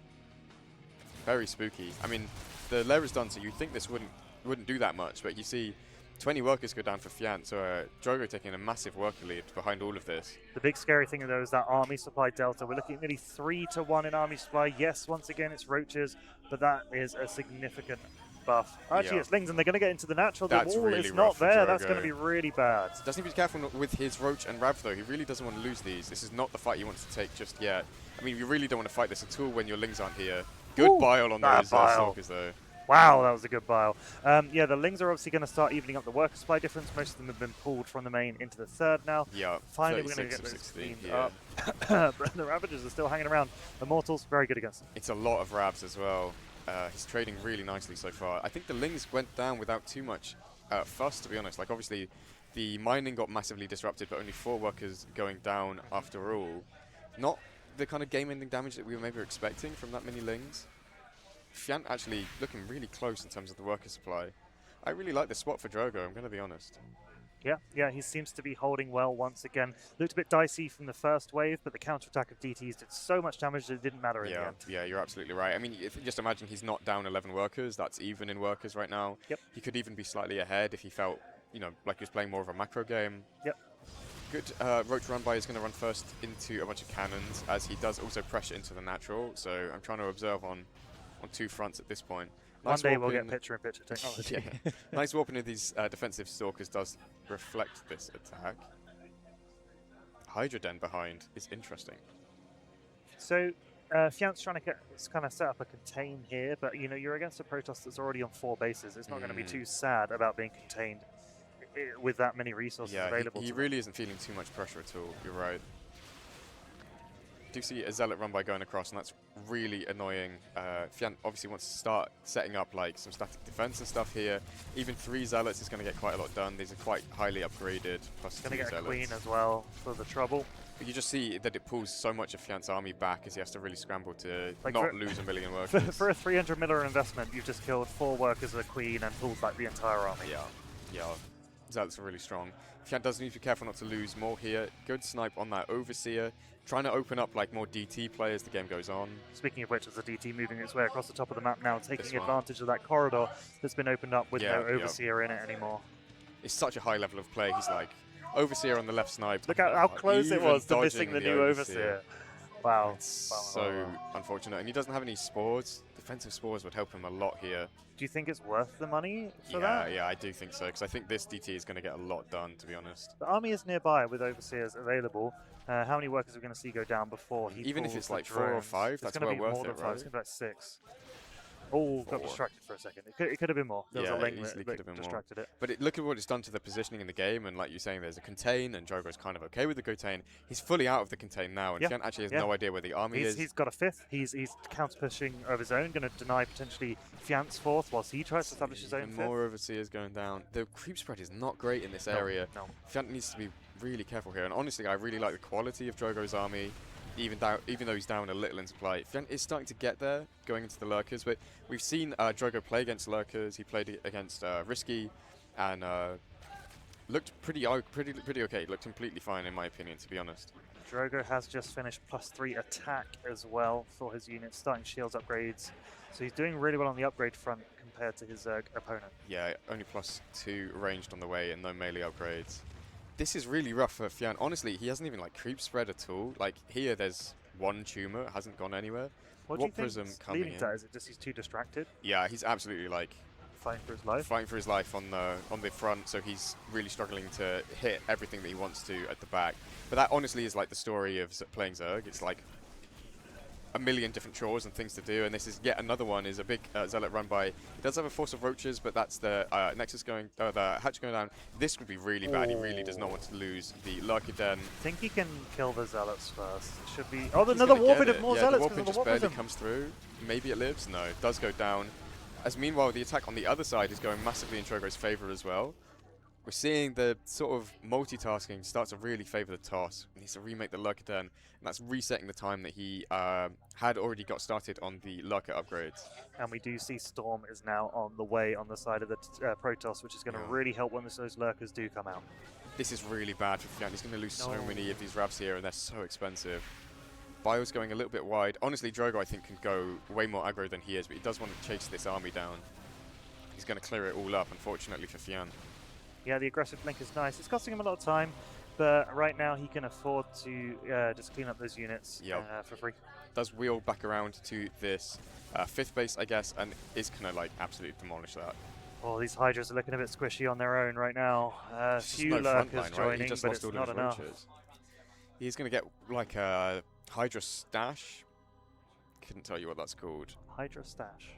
Very spooky. I mean, the lair is done, so you'd think this wouldn't do that much, but you see 20 workers go down for Fjant, so Drogo taking a massive worker lead behind all of this. The big scary thing, though, is that army supply delta. We're looking at nearly 3-1 in army supply. Yes, once again, it's roaches, but that is a significant buff. Actually, it's Lings, and they're going to get into the natural. The wall is not there. That's going to be really bad. Doesn't need to be careful with his Roach and Rav, though. He really doesn't want to lose these. This is not the fight he wants to take just yet. I mean, you really don't want to fight this at all when your Lings aren't here. Good bile on those Stalkers, though. Wow, that was a good bile. Yeah, the Lings are obviously going to start evening up the worker supply difference. Most of them have been pulled from the main into the third now. Yeah, finally we're going to get those cleaned up. But the Ravagers are still hanging around. Immortals, very good against them. It's a lot of Ravs as well. He's trading really nicely so far. I think the Lings went down without too much fuss, to be honest. Like, obviously, the mining got massively disrupted, but only 4 workers going down after all. Not the kind of game-ending damage that we were maybe expecting from that many Lings. Fjant actually looking really close in terms of the worker supply. I really like this spot for Drogo, I'm going to be honest. Yeah, he seems to be holding well once again. Looked a bit dicey from the first wave, but the counterattack of DTs did so much damage that it didn't matter in the end. Yeah, you're absolutely right. I mean, if you just imagine he's not down 11 workers, that's even in workers right now. Yep. He could even be slightly ahead if he felt, you know, like he was playing more of a macro game. Yep. Good Roach run by is going to run first into a bunch of cannons, as he does also pressure into the natural, so I'm trying to observe on 2 fronts at this point. Nice One day we'll get picture-in-picture technology. Nice warping of these defensive Stalkers does reflect this attack. Hydra Den behind is interesting. So Fjant's trying to kind of set up a contain here, but you know, you're against a Protoss that's already on 4 bases. It's not going to be too sad about being contained with that many resources available. He really isn't feeling too much pressure at all. You're right. Do see a Zealot run by going across, and that's really annoying. Fjant obviously wants to start setting up like some static defense and stuff here. Even 3 Zealots is going to get quite a lot done. These are quite highly upgraded. Plus going to get a Queen as well for the trouble. But you just see that it pulls so much of Fjant's army back as he has to really scramble to not lose a million workers. For a 300 million investment, you've just killed 4 workers of a Queen and pulled back the entire army. Yeah. Zealots are really strong. Fjant does need to be careful not to lose more here. Good snipe on that Overseer. Trying to open up like more DT players the game goes on. Speaking of which, there's a DT moving its way across the top of the map now, taking advantage of that corridor that's been opened up with no Overseer in it anymore. It's such a high level of play. He's like, Overseer on the left snipe. Look at how close it was to missing the new Overseer. Wow. It's so unfortunate. And he doesn't have any spores. Defensive spores would help him a lot here. Do you think it's worth the money for that? Yeah, I do think so, because I think this DT is going to get a lot done, to be honest. The army is nearby with Overseers available. How many workers are we going to see go down before he Even if it's like 4 or 5, that's well worth it, right? It's going to be like 6. Oh, got distracted for a second. It could have been more. There was a link that distracted it. But look at what it's done to the positioning in the game, and like you're saying, there's a contain, and Drogo's kind of okay with the contain. He's fully out of the contain now, and Fjant actually has no idea where the army is. He's got a 5th. He's counter-pushing of his own, going to deny potentially Fjant's 4th whilst he tries to establish his own 5th. More Overseers going down. The creep spread is not great in this area. No. Fjant needs to be really careful here, and honestly, I really like the quality of Drogo's army. Even though he's down a little in supply, Fjant is starting to get there, going into the Lurkers. But we've seen Drogo play against Lurkers. He played against Risky, and looked pretty okay. Looked completely fine, in my opinion, to be honest. Drogo has just finished +3 attack as well for his units, starting shields upgrades. So he's doing really well on the upgrade front compared to his opponent. Yeah, only +2 ranged on the way and no melee upgrades. This is really rough for Fjant. Honestly, he hasn't even like creep spread at all. Like here, there's one tumor, it hasn't gone anywhere. What do you think is leading to that? Is it just he's too distracted? Yeah, he's absolutely like fighting for his life. Fighting for his life on the front, so he's really struggling to hit everything that he wants to at the back. But that honestly is like the story of playing Zerg. It's like a million different chores and things to do, and this is yet another one. Is a big zealot run by. He does have a force of roaches, but that's the nexus going, the hatch going down. This could be really bad. He really does not want to lose the Lurker Den. I think he can kill the zealots first. It should be. Oh, another warping of more zealots. The warping just barely comes through. Maybe it lives. No, it does go down. As meanwhile, the attack on the other side is going massively in Drogo's favor as well. We're seeing the sort of multitasking start to really favor the toss. He needs to remake the Lurker Den, and that's resetting the time that he had already got started on the Lurker upgrades. And we do see Storm is now on the way on the side of the Protoss, which is going to really help when those Lurkers do come out. This is really bad for Fjant. He's going to lose so many of these Ravs here, and they're so expensive. Bio's going a little bit wide. Honestly, Drogo, I think, can go way more aggro than he is, but he does want to chase this army down. He's going to clear it all up, unfortunately, for Fjant. Yeah, the aggressive blink is nice. It's costing him a lot of time, but right now he can afford to just clean up those units for free. Does wheel back around to this 5th base, I guess, and is going to like absolutely demolish that. Oh, these Hydras are looking a bit squishy on their own right now. Few Lurkers joining, he just but lost it's all not enough. Roaches. He's going to get like a Hydra stash. Couldn't tell you what that's called. Hydra stash.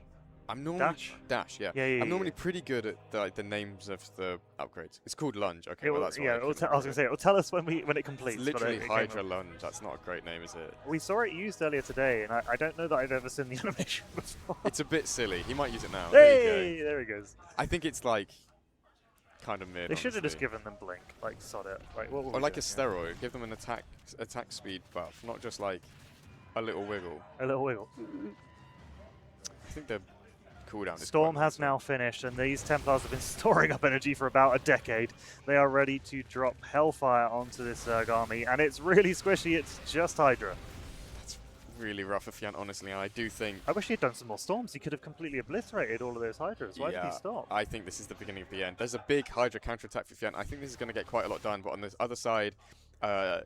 I'm normally Dash, yeah. I'm normally pretty good at the names of the upgrades. It's called Lunge. Okay, well that's I was going to say it'll tell us when it completes. It's literally Hydra Lunge. That's not a great name, is it? We saw it used earlier today, and I don't know that I've ever seen the animation before. It's a bit silly. He might use it now. Hey, there he goes. I think it's like kind of mid. They should have just given them blink, like sod it. Like, what or like a steroid. Give them an attack speed buff, not just like a little wiggle. A little wiggle. I think the cooldown. Storm has now finished, and these Templars have been storing up energy for about a decade. They are ready to drop Hellfire onto this Zerg army, and it's really squishy. It's just Hydra. That's really rough for Fjant, honestly, and I do think... I wish he had done some more Storms. He could have completely obliterated all of those Hydras. Why did he stop? I think this is the beginning of the end. There's a big Hydra counterattack for Fjant. I think this is going to get quite a lot done, but on the other side,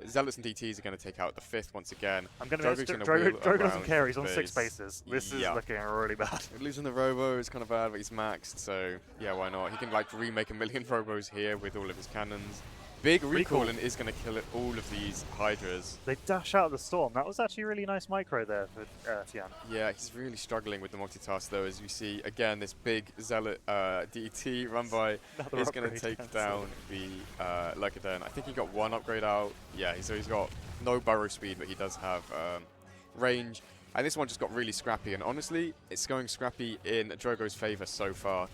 Zealots and DTs are going to take out the 5th once again. I'm going to Drogo doesn't care. He's on 6 bases. This is looking really bad. Losing the Robo is kind of bad, but he's maxed, so yeah, why not? He can like remake a million Robos here with all of his cannons. Big recall and is going to kill all of these Hydras. They dash out of the Storm. That was actually a really nice micro there for Fjant. Yeah, he's really struggling with the multitask though, as you see. Again, this big Zealot DT run by is going to take down the Lurker Den. I think he got 1 upgrade out. Yeah, so he's got no burrow speed, but he does have range. And this one just got really scrappy. And honestly, it's going scrappy in Drogo's favor so far.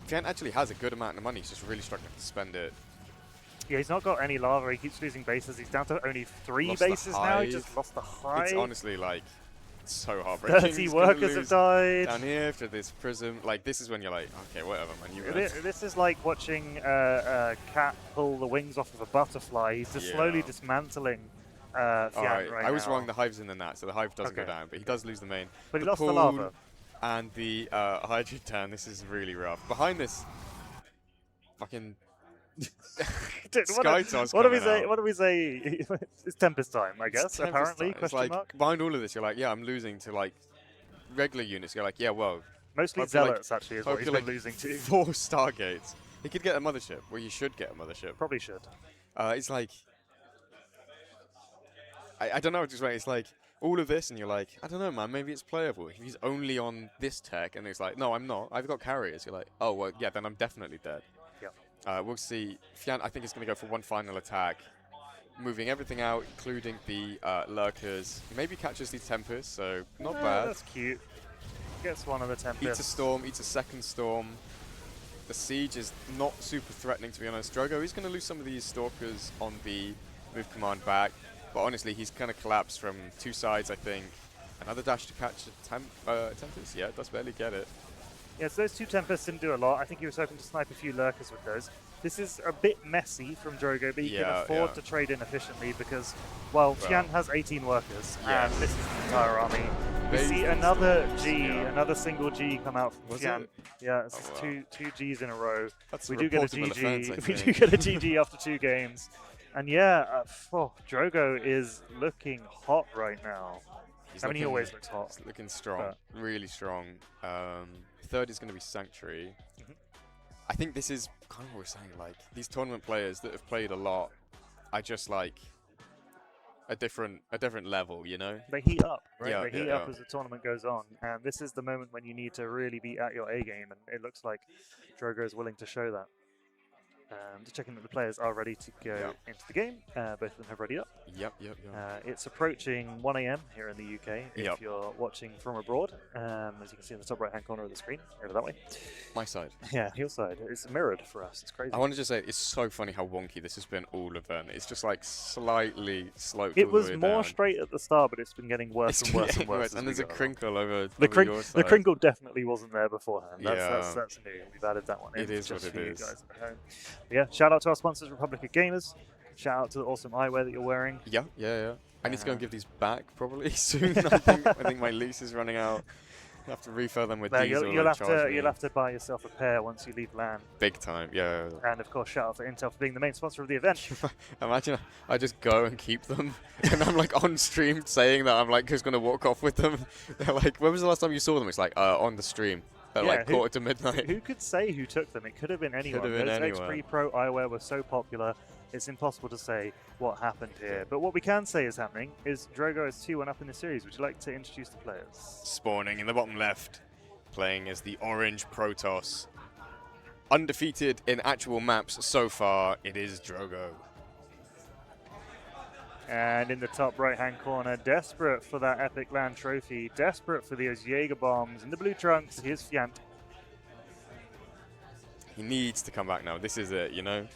Fjant actually has a good amount of money. He's just really struggling to spend it. Yeah, he's not got any lava. He keeps losing bases. He's down to only 3 bases now. He just lost the Hive. It's honestly like so heartbreaking. 30 workers have died. Down here after this prism. Like, this is when you're like, okay, whatever, man. This is like watching a cat pull the wings off of a butterfly. He's just slowly dismantling Fjant right now. I was wrong. The Hive's in the net, so the Hive doesn't go down, but he does lose the main. But he lost the lava. And the Hydra Tan. This is really rough. Behind this, fucking... Dude, what do we say? What do we say? It's Tempest time, I guess. Apparently, it's like behind all of this, you're like, yeah, I'm losing to like regular units. You're like, yeah, well, mostly Zealots actually is what he's been losing to. 4 Stargates. He could get a mothership. Well, you should get a mothership. Probably should. It's like I don't know. It's like all of this, and you're like, I don't know, man. Maybe it's playable. If he's only on this tech, and it's like, no, I'm not. I've got carriers. You're like, oh well, yeah, then I'm definitely dead. We'll see. Fjant, I think, is going to go for 1 final attack, moving everything out, including the Lurkers. Maybe catches the Tempest, so not bad. That's cute. Gets one of the Tempests. Eats a Storm, eats a second Storm. The Siege is not super threatening, to be honest. Drogo is going to lose some of these Stalkers on the move command back, but honestly, he's kind of collapsed from 2 sides, I think. Another dash to catch a Tempest? Yeah, does barely get it. Yeah, so those 2 Tempests didn't do a lot. I think he was hoping to snipe a few Lurkers with those. This is a bit messy from Drogo, but he can afford to trade in efficiently because, well, Fjant has 18 workers, and this is the entire army. We see another G, another single G come out from Fjant. Yeah, this is two Gs in a row. That's we do get a GG. We do get a GG after 2 games. And yeah, Drogo is looking hot right now. He always looks hot. He's looking strong, really strong. Third is going to be Sanctuary. I think this is kind of what we're saying, like, these tournament players that have played a lot are just like a different level, you know? They heat up, right? Yeah, they heat up as the tournament goes on, and this is the moment when you need to really be at your A game, and it looks like Drogo is willing to show that. Just checking that the players are ready to go into the game. Both of them have ready up. Yep. It's approaching 1 AM here in the UK if you're watching from abroad. As you can see in the top right-hand corner of the screen, over that way. My side. Yeah, your side. It's mirrored for us. It's crazy. I want to just say, it's so funny how wonky this has been all event. It's just like slightly sloped. It was more straight at the start, but it's been getting worse and worse and worse. And there's a crinkle over your side. The crinkle definitely wasn't there beforehand. That's new. We've added that one in. It is what it is. Guys at home. Yeah, shout out to our sponsors, Republic of Gamers. Shout out to the awesome eyewear that you're wearing. Yeah. I need to go and give these back probably soon. I think my lease is running out. I'll have to refill them with diesel. You'll have to buy yourself a pair once you leave LAN. Big time, yeah. And of course, shout out to Intel for being the main sponsor of the event. Imagine I just go and keep them, and I'm like on stream saying that I'm like just gonna walk off with them. They're like, when was the last time you saw them? It's like on the stream. At like 1:45. Who could say who took them? It could have been anyone. Those X3 Pro eyewear were so popular, it's impossible to say what happened here. But what we can say is happening is Drogo is 2-1 up in the series. Would you like to introduce the players? Spawning in the bottom left, playing as the Orange Protoss. Undefeated in actual maps so far, it is Drogo. And in the top right-hand corner, desperate for that epic land trophy, desperate for those Jaeger bombs in the blue trunks, here's Fjant. He needs to come back now. This is it, you know?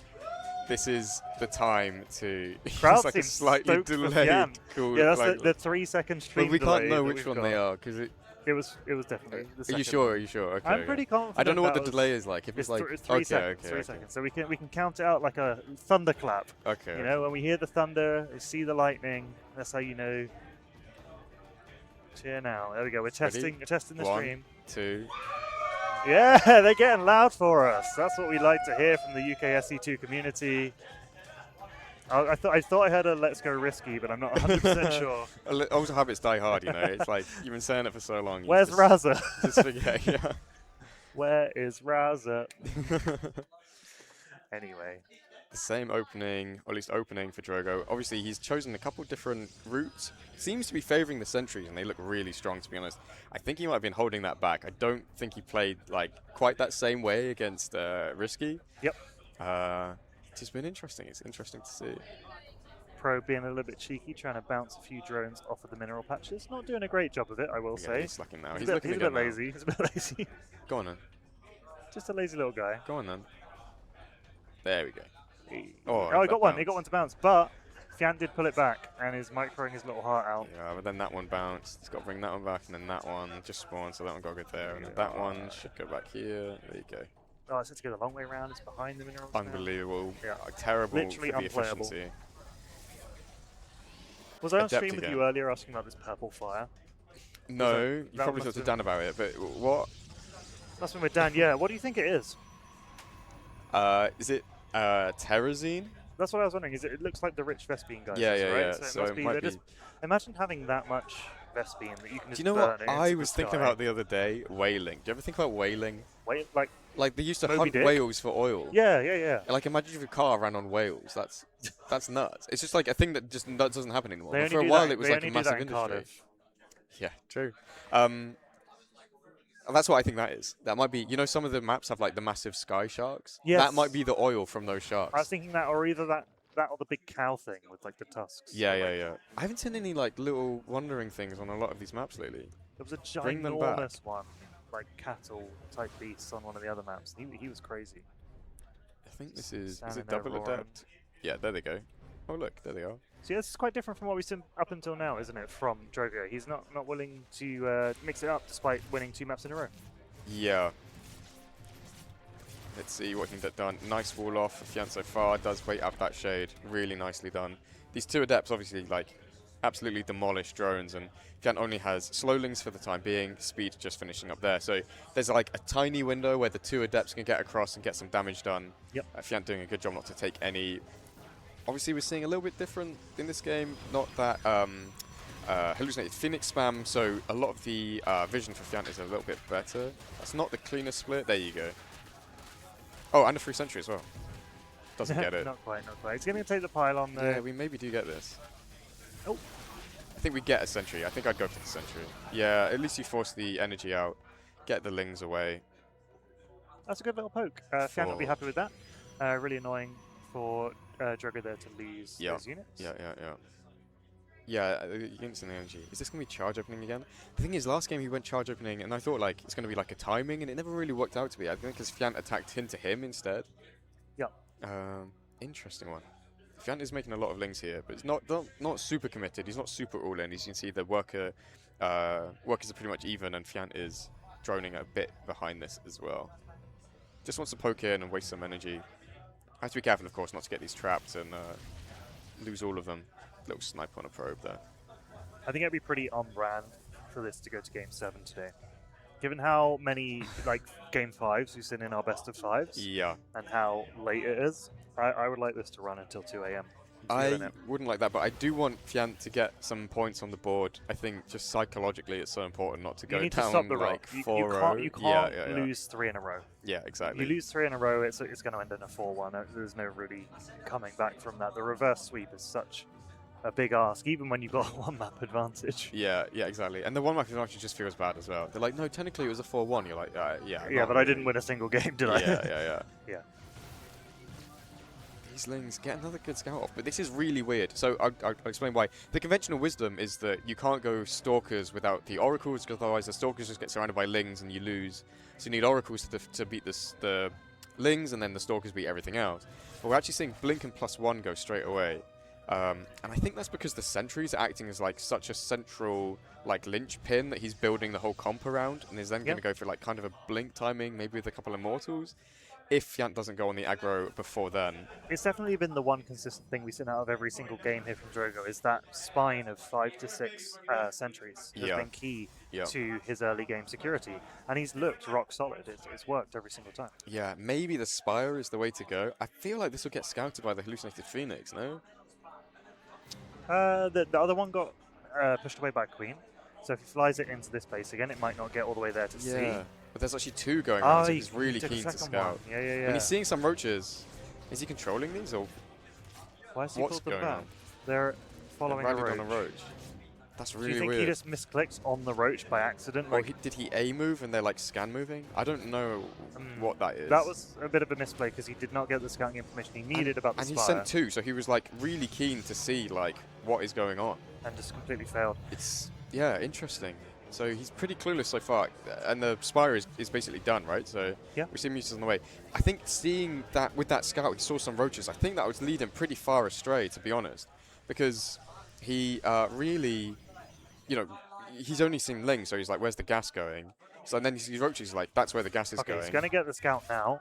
This is the time to... Crowd like a slightly delayed cool. Yeah, that's like the 3-second stream. But we can't know which one they are, because it was definitely the second. Are you sure? Are you sure? Okay. I'm pretty confident. I don't know what the delay is like. If it's like 3 seconds. 3 seconds. So we can count it out like a thunderclap. Okay. You know, when we hear the thunder, we see the lightning. That's how you know. Cheer now. There we go. We're testing the stream. 1, 2. Yeah, they're getting loud for us. That's what we like to hear from the UK SE2 community. I thought I heard a "Let's go risky," but I'm not 100% sure. Also, habits die hard, you know. It's like you've been saying it for so long. Where's Raza? Just forget, yeah. Where is Raza? Anyway, the same opening, or at least opening for Drogo. Obviously, he's chosen a couple different routes. Seems to be favouring the sentries, and they look really strong, to be honest. I think he might have been holding that back. I don't think he played like quite that same way against Risky. Yep. It's just been interesting. It's interesting to see. Pro being a little bit cheeky, trying to bounce a few drones off of the mineral patches. Not doing a great job of it, I will say. He's slacking now. He's a bit lazy. He's a bit lazy. Go on then. Just a lazy little guy. Go on then. There we go. Oh, he got one. He got one to bounce, but Fjant did pull it back and is microing his little heart out. Yeah, but then that one bounced. He's got to bring that one back, and then that one just spawned, so that one got good there. And then that one should go back here. There you go. Oh, it's to go the long way around. It's behind the minerals. Unbelievable. Yeah. Terrible. Literally for the unplayable. efficiency. Was I on stream with you earlier asking about this purple fire? No, you probably talked to Dan about it, but what? That's when we're Dan, yeah. What do you think it is? Is it Terrazine? That's what I was wondering. It looks like the rich Vespene guys, yeah, right? Yeah. So it might be. Imagine having that much Vespene that you can just Do you know burn what I was thinking about the other day? Whaling. Do you ever think about whaling? Like they used to hunt whales for oil. Yeah. Like imagine if a car ran on whales. That's nuts. It's just like a thing that just doesn't happen anymore. But for a while it was like a massive industry. Yeah, true. That's what I think that is. That might be, you know, some of the maps have like the massive sky sharks. Yes. That might be the oil from those sharks. I was thinking that, or either that or the big cow thing with like the tusks. Yeah. I haven't seen any like little wandering things on a lot of these maps lately. There was a ginormous one, like cattle type beasts on one of the other maps. He was crazy. I think this is it double adept? Yeah, there they go. Oh look, there they are. So yeah, this is quite different from what we've seen up until now, isn't it, from Drogo? He's not willing to mix it up despite winning 2 maps in a row. Yeah. Let's see what he can get done. Nice wall off for Fjant so far. Does wait up that shade. Really nicely done. These two adepts obviously like absolutely demolished drones, and Fjant only has slowlings for the time being. Speed just finishing up there. So there's like a tiny window where the two adepts can get across and get some damage done. Yep. Fjant doing a good job not to take any. Obviously we're seeing a little bit different in this game. Not that hallucinated Phoenix spam, so a lot of the vision for Fjant is a little bit better. That's not the cleanest split. There you go. Oh, and a free sentry as well. Doesn't get it. Not quite, not quite. He's going to take the pylon there. Yeah, we maybe do get this. Oh. I think we get a sentry. I think I'd go for the sentry. Yeah, at least you force the energy out, get the lings away. That's a good little poke. Fjant will be happy with that. Really annoying for Drogo there to lose those units. Yeah, units in the energy. Is this going to be charge opening again? The thing is, last game he went charge opening, and I thought like it's going to be like a timing, and it never really worked out to be. I think because Fjant attacked into him instead. Yeah. Interesting one. Fjant is making a lot of lings here, but it's not super committed. He's not super all in. As you can see, the workers are pretty much even, and Fjant is droning a bit behind this as well. Just wants to poke in and waste some energy. Have to be careful, of course, not to get these trapped and lose all of them. Little snipe on a probe there. I think it'd be pretty on brand for this to go to Game 7 today. Given how many like Game 5s we've seen in our best of 5s, and how late it is, I would like this to run until 2 AM. I wouldn't like that, but I do want Fjant to get some points on the board. I think just psychologically it's so important not to go down like 4-0. You can't lose 3 in a row. Yeah, exactly. You lose 3 in a row, it's going to end in a 4-1. There's no really coming back from that. The reverse sweep is such a big ask, even when you've got a 1-map advantage. Yeah, exactly. And the 1-map advantage just feels bad as well. They're like, no, technically it was a 4-1. You're like, yeah. Yeah, but I didn't win a single game, did I? Yeah. These lings get another good scout off, but this is really weird. So I'll explain why. The conventional wisdom is that you can't go Stalkers without the Oracles, because otherwise the Stalkers just get surrounded by lings and you lose. So you need Oracles to beat the lings, and then the Stalkers beat everything else. But we're actually seeing Blink and +1 go straight away. And I think that's because the sentries are acting as like such a central like linchpin that he's building the whole comp around, and is then going to go for like kind of a blink timing, maybe with a couple of mortals, if Fjant doesn't go on the aggro before then. It's definitely been the one consistent thing we've seen out of every single game here from Drogo, is that spine of 5 to 6 sentries has been key to his early game security, and he's looked rock solid. It's worked every single time. Yeah, maybe the Spire is the way to go. I feel like this will get scouted by the hallucinated Phoenix, no? The other one got pushed away by Queen, so if he flies it into this base again, it might not get all the way there to see. But there's actually 2 going around, so he's really keen to scout. Yeah. And he's seeing some roaches. Is he controlling these, or what's going on? They're following a roach. On a roach. That's really weird. Do you think he just misclicked on the roach by accident? Or did he A move and they're like scan moving? I don't know what that is. That was a bit of a misplay because he did not get the scouting information he needed about the Spire. And he sent 2, so he was like really keen to see like what is going on. And just completely failed. It's interesting. So he's pretty clueless so far, and the Spire is basically done, right? So we see mutas on the way. I think seeing that with that scout, he saw some roaches. I think that would lead him pretty far astray, to be honest, because he really, he's only seen lings, so he's like, where's the gas going? So then he sees roaches, he's like, that's where the gas is going. He's going to get the scout now,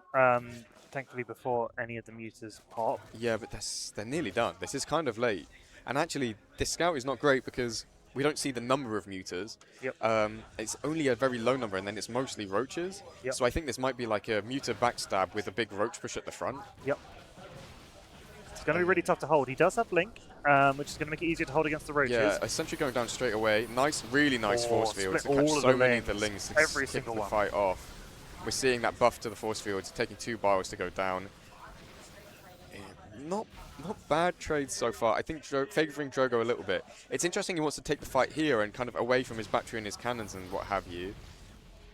thankfully before any of the mutas pop. Yeah, but they're nearly done. This is kind of late. And actually, this scout is not great because we don't see the number of mutas. It's only a very low number, and then it's mostly roaches. So I think this might be like a muta backstab with a big roach push at the front. It's going to be really tough to hold. He does have Blink, which is going to make it easier to hold against the roaches. Yeah, a sentry going down straight away. Nice, really nice force field to catch so many of the lings to kick the fight off. We're seeing that buff to the force field. It's taking 2 bios to go down. Not bad trades so far. I think favouring Drogo a little bit. It's interesting he wants to take the fight here and kind of away from his battery and his cannons and what have you.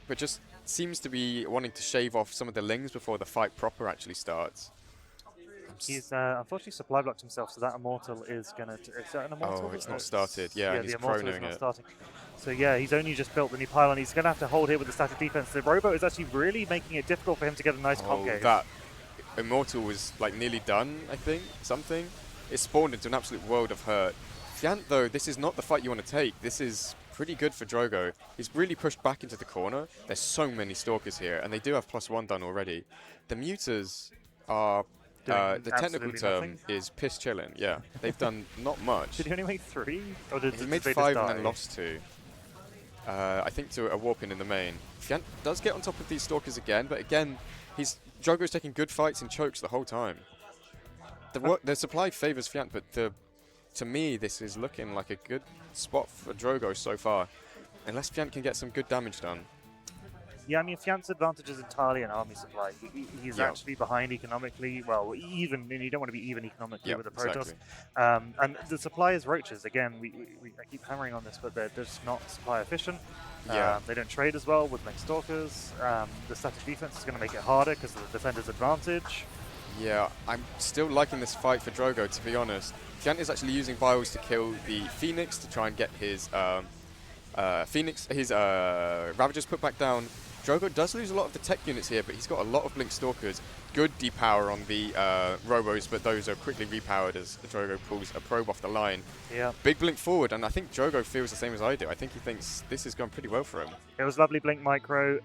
But just seems to be wanting to shave off some of the lings before the fight proper actually starts. He's unfortunately supply blocked himself, so that Immortal is going to... Is that an Immortal? Oh, it's not started. Yeah, he's chronoing it. Starting. So yeah, he's only just built the new pylon. He's going to have to hold here with the static defense. The rowboat is actually really making it difficult for him to get a nice comp game. That Immortal was like nearly done, I think, something. It spawned into an absolute world of hurt. Fjant, though, this is not the fight you want to take. This is pretty good for Drogo. He's really pushed back into the corner. There's so many Stalkers here, and they do have +1 done already. The Mutas are... the technical term is piss chilling, yeah. They've done not much. Did he only make 3? Or did he made 5 and then lost 2. I think to a warping in the main. Fjant does get on top of these Stalkers again, but again, Drogo's taking good fights and chokes the whole time. The supply favours Fjant, but to me, this is looking like a good spot for Drogo so far. Unless Fjant can get some good damage done. Yeah, I mean, Fjant's advantage is entirely an army supply. He's actually behind economically. Well, even, and you don't want to be even economically with the Protoss. Exactly. And the supply is roaches. Again, I keep hammering on this, but they're just not supply efficient. They don't trade as well with Link Stalkers. The static defense is going to make it harder because of the defender's advantage. Yeah, I'm still liking this fight for Drogo, to be honest. Fjant is actually using Bios to kill the Phoenix to try and get his Ravagers put back down. Drogo does lose a lot of the tech units here, but he's got a lot of Blink Stalkers. Good depower on the Robos, but those are quickly repowered as Drogo pulls a probe off the line. Yeah. Big Blink forward, and I think Drogo feels the same as I do. I think he thinks this is going pretty well for him. It was lovely Blink Micro.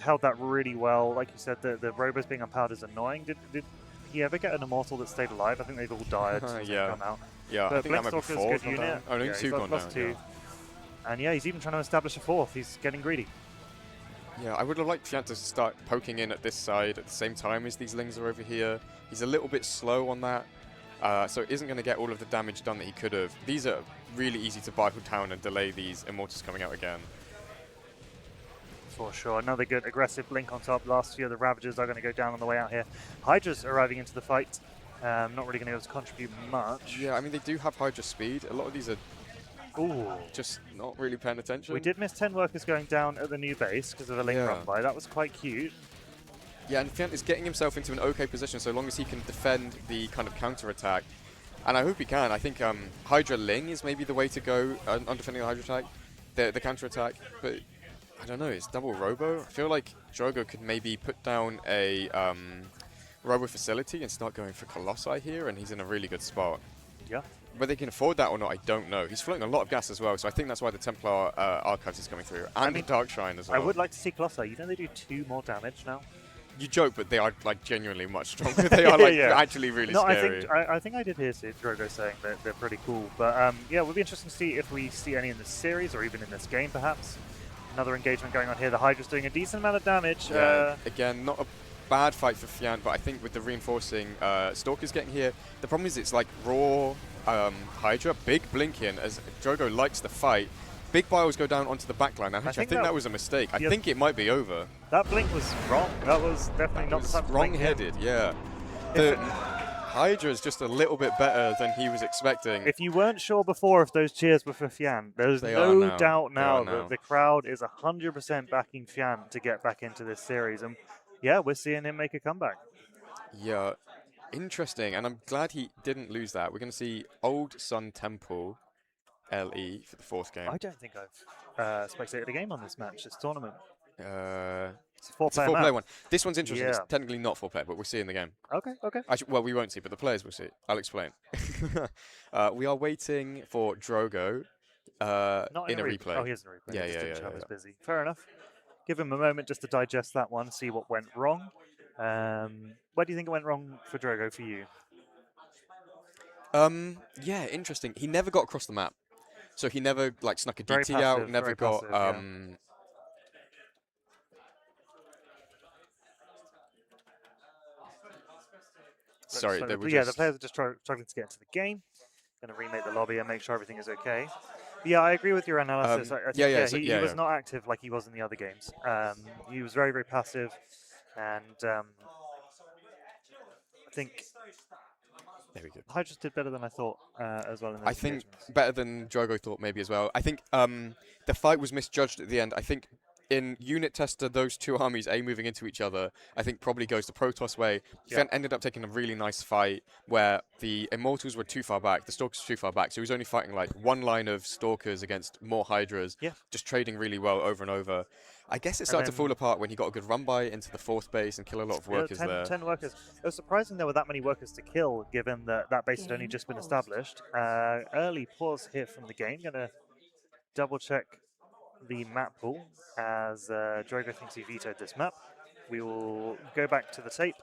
Held that really well. Like you said, the Robos being unpowered is annoying. Did he ever get an Immortal that stayed alive? I think they've all died since they've come out. Yeah, but I think Blink that might be Stalker's 4 a good unit. Oh, no, 2 gone now. Yeah. And yeah, he's even trying to establish a 4th. He's getting greedy. Yeah, I would have liked Fjant to start poking in at this side at the same time as these Lings are over here. He's a little bit slow on that, so isn't going to get all of the damage done that he could have. These are really easy to battle down and delay these Immortals coming out again. For sure. Another good aggressive Blink on top. Last few of the Ravagers are going to go down on the way out here. Hydra's arriving into the fight. Not really going to be able to contribute much. Yeah, I mean, they do have Hydra speed. A lot of these are just not really paying attention. We did miss 10 workers going down at the new base because of a link run by. That was quite cute. Yeah, and Fjant is getting himself into an okay position so long as he can defend the kind of counter-attack. And I hope he can. I think Hydra Ling is maybe the way to go on defending the Hydra attack, the counter-attack. But I don't know, it's double Robo. I feel like Drogo could maybe put down a Robo facility and start going for Colossi here, and he's in a really good spot. Yeah. Whether they can afford that or not, I don't know. He's floating a lot of gas as well, so I think that's why the Templar Archives is coming through. And the Dark Shrine as well. I would like to see Colossi. You know they do 2 more damage now? You joke, but they are like genuinely much stronger. They are like actually really scary. I think I did hear Drogo saying that they're pretty cool. But yeah, it would be interesting to see if we see any in this series or even in this game perhaps. Another engagement going on here. The Hydra's doing a decent amount of damage. Yeah, again, not a bad fight for Fjant, but I think with the reinforcing Stalkers getting here, the problem is it's like raw Hydra, big blink in as Drogo likes the fight. Big Bios go down onto the backline. Now, I think that was a mistake. I think it might be over. That blink was wrong. That was definitely not the type of wrong-headed, yeah. The Hydra is just a little bit better than he was expecting. If you weren't sure before if those cheers were for Fjant, there's no doubt now that the crowd is 100% backing Fjant to get back into this series. And yeah, we're seeing him make a comeback. Yeah. Interesting, and I'm glad he didn't lose that. We're going to see Old Sun Temple LE for the 4th game. I don't think I've spectated a game on this match, this tournament. It's a 4-player one. This one's interesting. It's technically not 4-player, but we'll see in the game. Okay. Actually, well, we won't see, but the players will see. I'll explain. We are waiting for Drogo in a replay. Oh, he is in a replay. Yeah. Was busy. Fair enough. Give him a moment just to digest that one, see what went wrong. Where do you think it went wrong for Drogo for you? Yeah, interesting. He never got across the map. So he never like snuck a DT out, never got sorry, there was the players are just struggling to get into the game. Going to remake the lobby and make sure everything is okay. But yeah, I agree with your analysis. I think, he was not active like he was in the other games. He was very, very passive, and I think there we go. Hydra did better than I thought as well. I think better than Drogo thought maybe as well. I think the fight was misjudged at the end. I think in Unit Tester, those two armies, moving into each other, I think probably goes the Protoss way. Fjant ended up taking a really nice fight where the Immortals were too far back, the Stalkers were too far back, so he was only fighting like one line of Stalkers against more Hydras, just trading really well over and over. I guess it started to fall apart when he got a good run by into the 4th base and kill a lot of workers there. 10 workers. It was surprising there were that many workers to kill, given that that base had only just been established. Early pause here from the game. Gonna double check the map pool as Drogo thinks he vetoed this map. We will go back to the tape.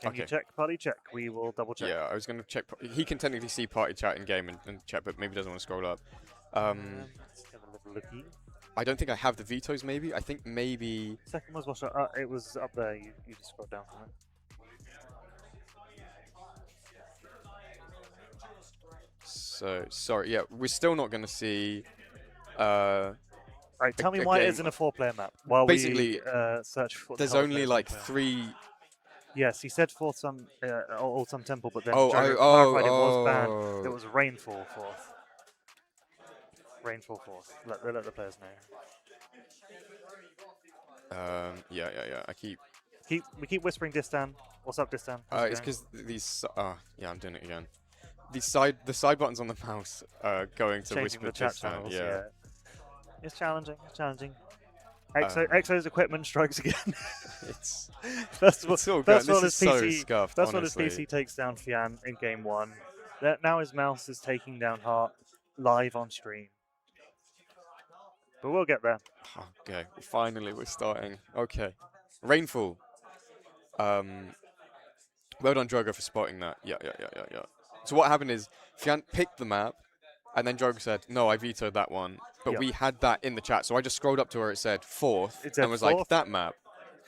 Can you check party check? We will double check. Yeah, I was going to check. He can technically see party chat in game and check, but maybe doesn't want to scroll up. Let's have a little looky. I don't think I have the vetoes. Maybe I think maybe. Second was watch. It was up there. You just scrolled down from it. So sorry. Yeah, we're still not going to see. Right, tell me why it isn't a 4-player map. While basically, we search for. There's only like 3. Yes, he said fourth some temple, but then clarified it was banned. It was rainfall fourth. Rainfall fourth. Let the players know. Yeah. We keep whispering Distan. What's up, Distan? It's because these. Yeah, I'm doing it again. The side buttons on the mouse are going to changing whisper the chat Distan. channels, Yeah. It's challenging. It's challenging. Exo's equipment strikes again. It's first of all, it's all good. This is so PC, scuffed, first of all, his honestly. PC takes down Fjant in game 1. Now his mouse is taking down Hart live on stream. But we'll get there. Okay, finally we're starting. Okay, rainfall. Well done, Drogo, for spotting that. Yeah. So what happened is Fjant picked the map, and then Drogo said, "No, I vetoed that one." But we had that in the chat, so I just scrolled up to where it said 4th, and was like, "That map."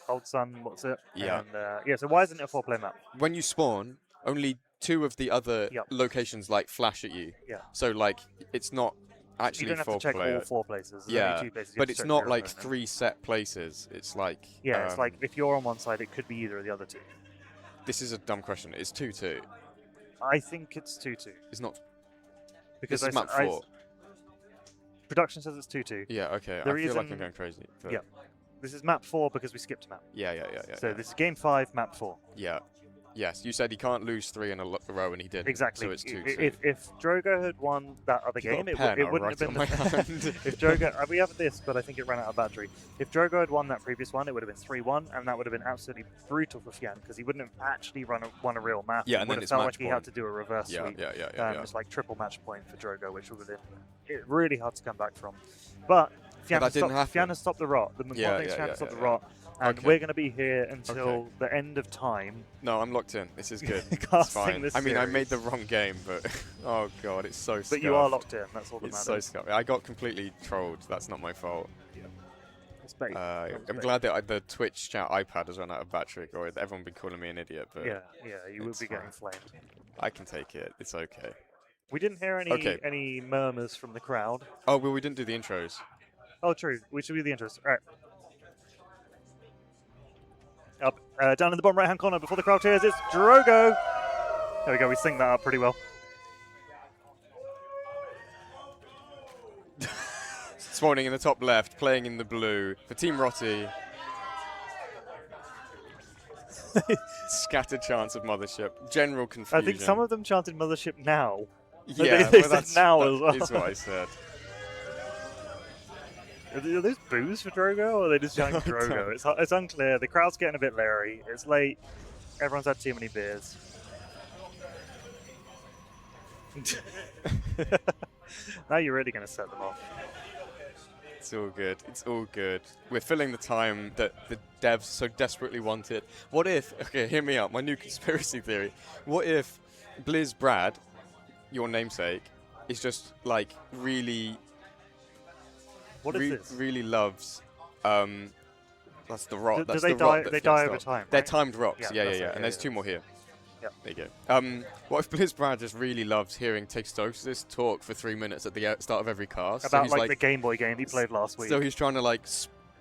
Old Sun, what's it? Yeah. And, so why isn't it a 4-player map? When you spawn, only 2 of the other locations like flash at you. Yeah. So like it's not actually 4-player. You don't have to check all 4 places. There's only 2 places. But it's not like 3 set places. It's like it's like if you're on one side, it could be either of the other 2. This is a dumb question. It's 2-2. I think it's 2-2. It's not. Because this is map 4. Production says it's 2-2. Yeah. Okay. I feel like I'm going crazy. Yeah. This is map 4 because we skipped a map. Yeah. So this is game 5, map 4. Yeah. Yes, you said he can't lose 3 in a row, and he did. Exactly. So it's 2-2. If Drogo had won that other game, it wouldn't have been. If Drogo, we have this, but I think it ran out of battery. If Drogo had won that previous one, it would have been 3-1, and that would have been absolutely brutal for Fjant because he wouldn't have actually won a real map. Yeah, and then it felt like he had to do a reverse sweep. Yeah. It's like triple match point for Drogo, which would have been really hard to come back from. But Fjant has stopped the rot. The important thing is Fjant has stopped the rot. And we're going to be here until the end of time. No, I'm locked in. This is good. It's fine. I mean, I made the wrong game, but oh god, it's so scuffed. But you are locked in. That's all that matters. It's so scuffed. I got completely trolled. That's not my fault. Yeah. I'm glad that the Twitch chat iPad has run out of battery, or everyone would be calling me an idiot. But yeah, you will be getting flamed. I can take it. It's okay. We didn't hear any murmurs from the crowd. Oh, well, we didn't do the intros. Oh, true. We should do the intros. All right. Up, down in the bottom right-hand corner before the crowd cheers, it's Drogo. There we go. We synced that up pretty well. Spawning in the top left, playing in the blue for Team Rotti. Scattered chance of Mothership. General confusion. I think some of them chanted Mothership now. Yeah, they said now as well. That's what I said. Are those boos for Drogo, or are they just chanting Drogo? It's unclear. The crowd's getting a bit leery. It's late. Everyone's had too many beers. Now you're really going to set them off. It's all good. It's all good. We're filling the time that the devs so desperately wanted. What if, okay, hear me out, my new conspiracy theory. What if Blizz Brad, your namesake, is just like really... What is this? Really loves. That's the rock. Do they die? They die over time. They're right? timed rocks. Yeah. And there's 2 more here. Yeah. There you go. What if Blizz Brad just really loves hearing Textosis talk for 3 minutes at the start of every cast? About so like the Game Boy game he played last week. So he's trying to like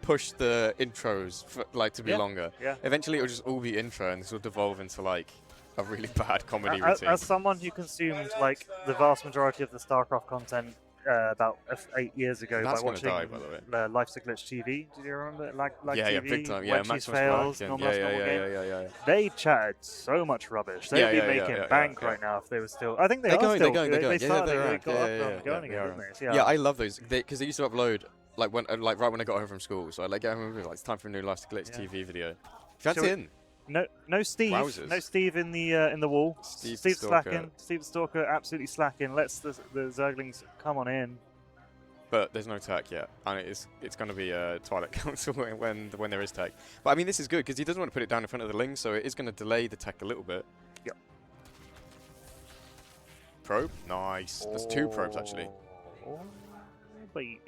push the intros for, like to be longer. Yeah. Eventually it'll just all be intro, and this will devolve into like a really bad comedy routine. As someone who consumed like the vast majority of the Starcraft content about 8 years ago by watching Life's a Glitch TV. Do you remember Like TV? Big time. Wenchie's Fails, normal game. Yeah. They chatted so much rubbish. They'd be making bank right now if they were still. I think they're going. They got up and going again, didn't they? Yeah, I love those because they used to upload right when I got home from school. So I get home and like it's time for a new Life's a Glitch TV video. Fjant's in. No Steve. Wowzers. No Steve in the wall. Steve's slacking. Steve the Stalker absolutely slacking. Lets the Zerglings come on in. But there's no tech yet, and it's going to be a Twilight Council when there is tech. But I mean, this is good because he doesn't want to put it down in front of the Lings, so it is going to delay the tech a little bit. Yep. Probe, nice. There's 2 probes actually. Oh, baby.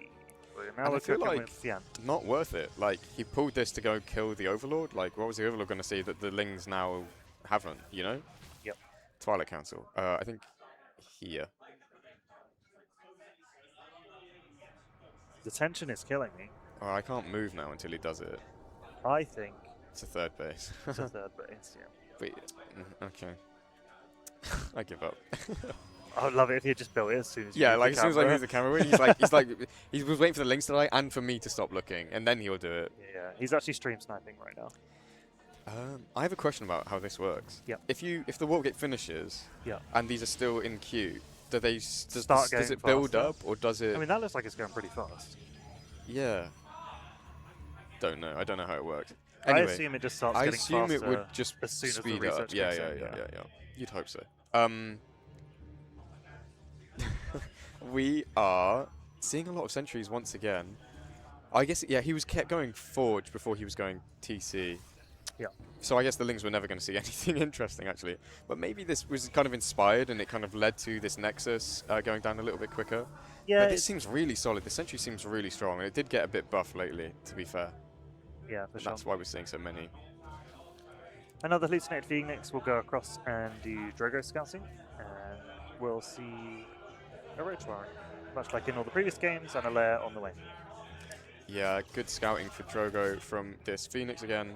Now I feel like with Fjant. Not worth it. Like he pulled this to go kill the Overlord. Like what was the Overlord going to see that the Lings now haven't? You know? Yep. Twilight Council. I think here. The tension is killing me. Oh, I can't move now until he does it. I think it's a 3rd base. It's a 3rd base, yeah. But, okay. I give up. I would love it if he had just built it as soon as like as soon as I move the camera, he was waiting for the Lings to die and for me to stop looking, and then he'll do it. Yeah, he's actually stream sniping right now. I have a question about how this works. Yeah. If the Wargate finishes, and these are still in queue, does it build up or does it? I mean, that looks like it's going pretty fast. Yeah. Don't know. I don't know how it works. Anyway, Anyway, I assume it just starts I getting faster. assume it would just as soon speed as the up. research Yeah. kicks in. You'd hope so. We are seeing a lot of sentries once again. I guess he was kept going Forge before he was going TC. Yeah. So I guess the Lings were never going to see anything interesting, actually. But maybe this was kind of inspired, and it kind of led to this Nexus going down a little bit quicker. Yeah. But this seems really solid. The Sentry seems really strong, and it did get a bit buff lately, to be fair. Yeah, for sure. That's why we're seeing so many. Another hallucinated Phoenix will go across and do Drogo scouting, and we'll see a Roach Warren, much like in all the previous games, and a lair on the way. Yeah, good scouting for Drogo from this Phoenix again.